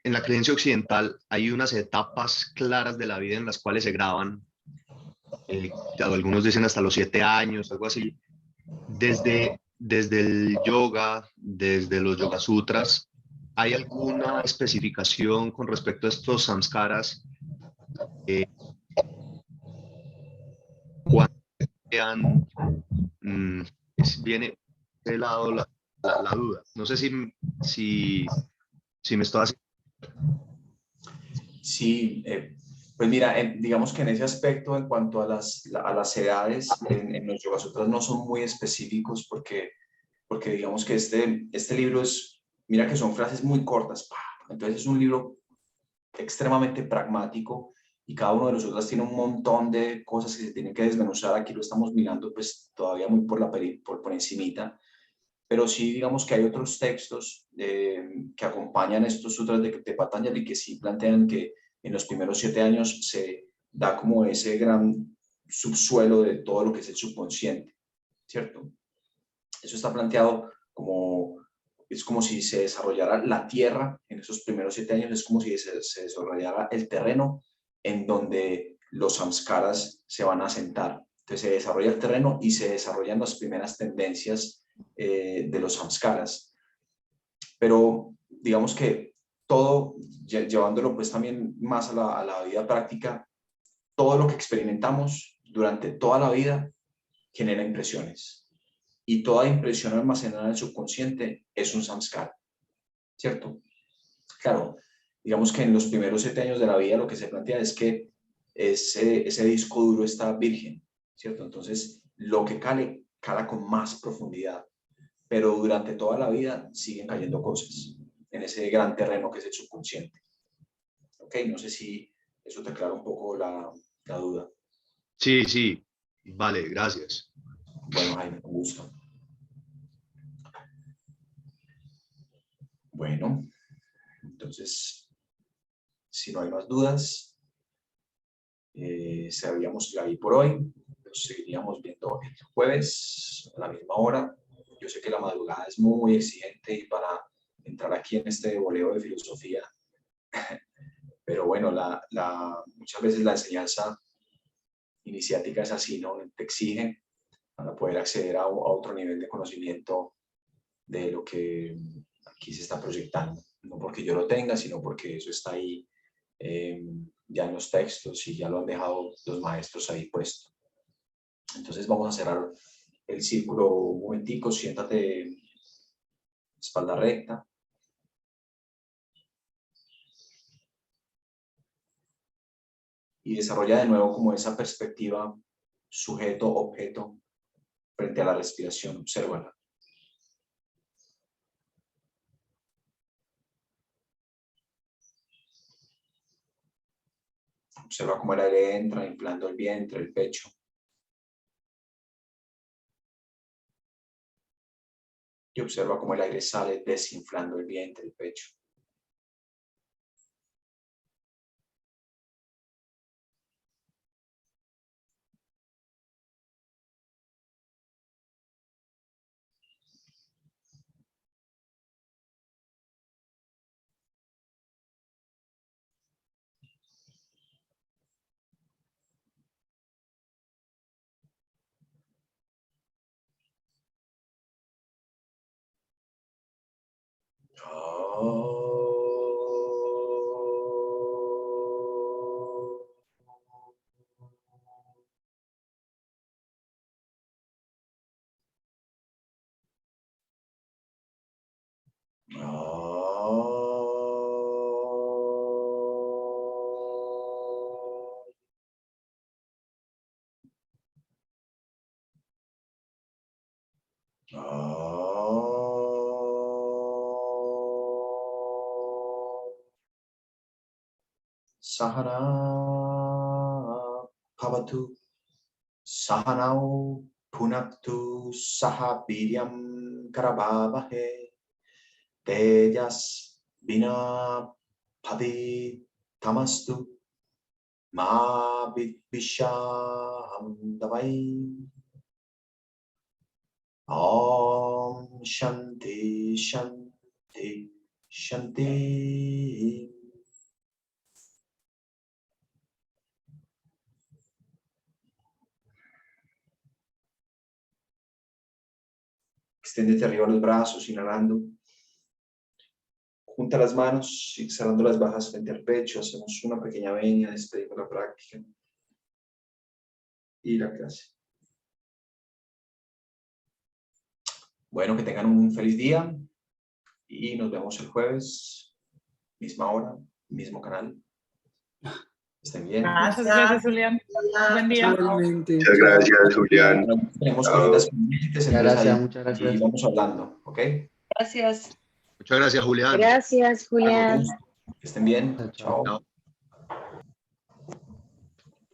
la creencia occidental hay unas etapas claras de la vida en las cuales se graban, algunos dicen hasta los 7 años, algo así, desde el yoga, desde los Yoga Sutras. ¿Hay alguna especificación con respecto a estos samskaras? ¿Cuándo sean, mm, viene de lado la duda? No sé si me estoy haciendo. Sí, Pues mira, digamos que en ese aspecto, en cuanto a las edades, en los Yoga Sutras no son muy específicos porque digamos que este libro es, mira que son frases muy cortas, ¡pah! Entonces es un libro extremadamente pragmático y cada uno de los otros tiene un montón de cosas que se tienen que desmenuzar. Aquí lo estamos mirando pues todavía muy por encimita, pero sí digamos que hay otros textos que acompañan estos sutras de Patanjali que sí plantean que en los primeros 7 años se da como ese gran subsuelo de todo lo que es el subconsciente, ¿cierto? Eso está planteado como, es como si se desarrollara la tierra en esos primeros 7 años, es como si se desarrollara el terreno en donde los samskaras se van a asentar. Entonces se desarrolla el terreno y se desarrollan las primeras tendencias de los samskaras. Pero digamos que todo, llevándolo pues también más a la vida práctica, todo lo que experimentamos durante toda la vida genera impresiones. Y toda impresión almacenada en el subconsciente es un samskara, ¿cierto? Claro, digamos que en los primeros 7 años de la vida lo que se plantea es que ese disco duro está virgen, ¿cierto? Entonces, lo que cala con más profundidad, pero durante toda la vida siguen cayendo cosas en ese gran terreno que es el subconsciente. ¿Ok? No sé si eso te aclara un poco la duda. Sí, sí, vale, gracias. Bueno, Jaime, con gusto. Bueno, entonces, si no hay más dudas, cerraríamos ahí por hoy. Nos seguiríamos viendo el jueves a la misma hora. Yo sé que la madrugada es muy exigente y para entrar aquí en este boleo de filosofía, pero bueno, muchas veces la enseñanza iniciática es así, ¿no? Te exige para poder acceder a otro nivel de conocimiento de lo que aquí se está proyectando. No porque yo lo tenga, sino porque eso está ahí ya en los textos y ya lo han dejado los maestros ahí puesto. Entonces vamos a cerrar el círculo un momentico, siéntate espalda recta. Y desarrolla de nuevo como esa perspectiva sujeto-objeto frente a la respiración. Obsérvala. Observa cómo el aire entra, inflando el vientre, el pecho. Y observa cómo el aire sale, desinflando el vientre, el pecho. Sahana Bhavatu Sahanau Punaktu Sahabiryam Karabhavahe Tejas Vina Pavi Tamastu Ma Vishaham Davai Om Shanti Shanti Shanti. Extiéndete arriba los brazos, inhalando. Junta las manos, exhalando las bajas frente al pecho. Hacemos una pequeña venia, despedimos la práctica y la clase. Bueno, que tengan un feliz día y nos vemos el jueves, misma hora, mismo canal. estén bien. Muchas gracias, Julián. Buen día. Igualmente. Muchas gracias, Julián. Tenemos Chao. cositas pendientes, Muchas entonces gracias, ahí- muchas gracias. ahí vamos hablando, ¿ok? Gracias. Muchas gracias, Julián. Gracias, Julián. Que estén bien. Chao. Chao. Chao.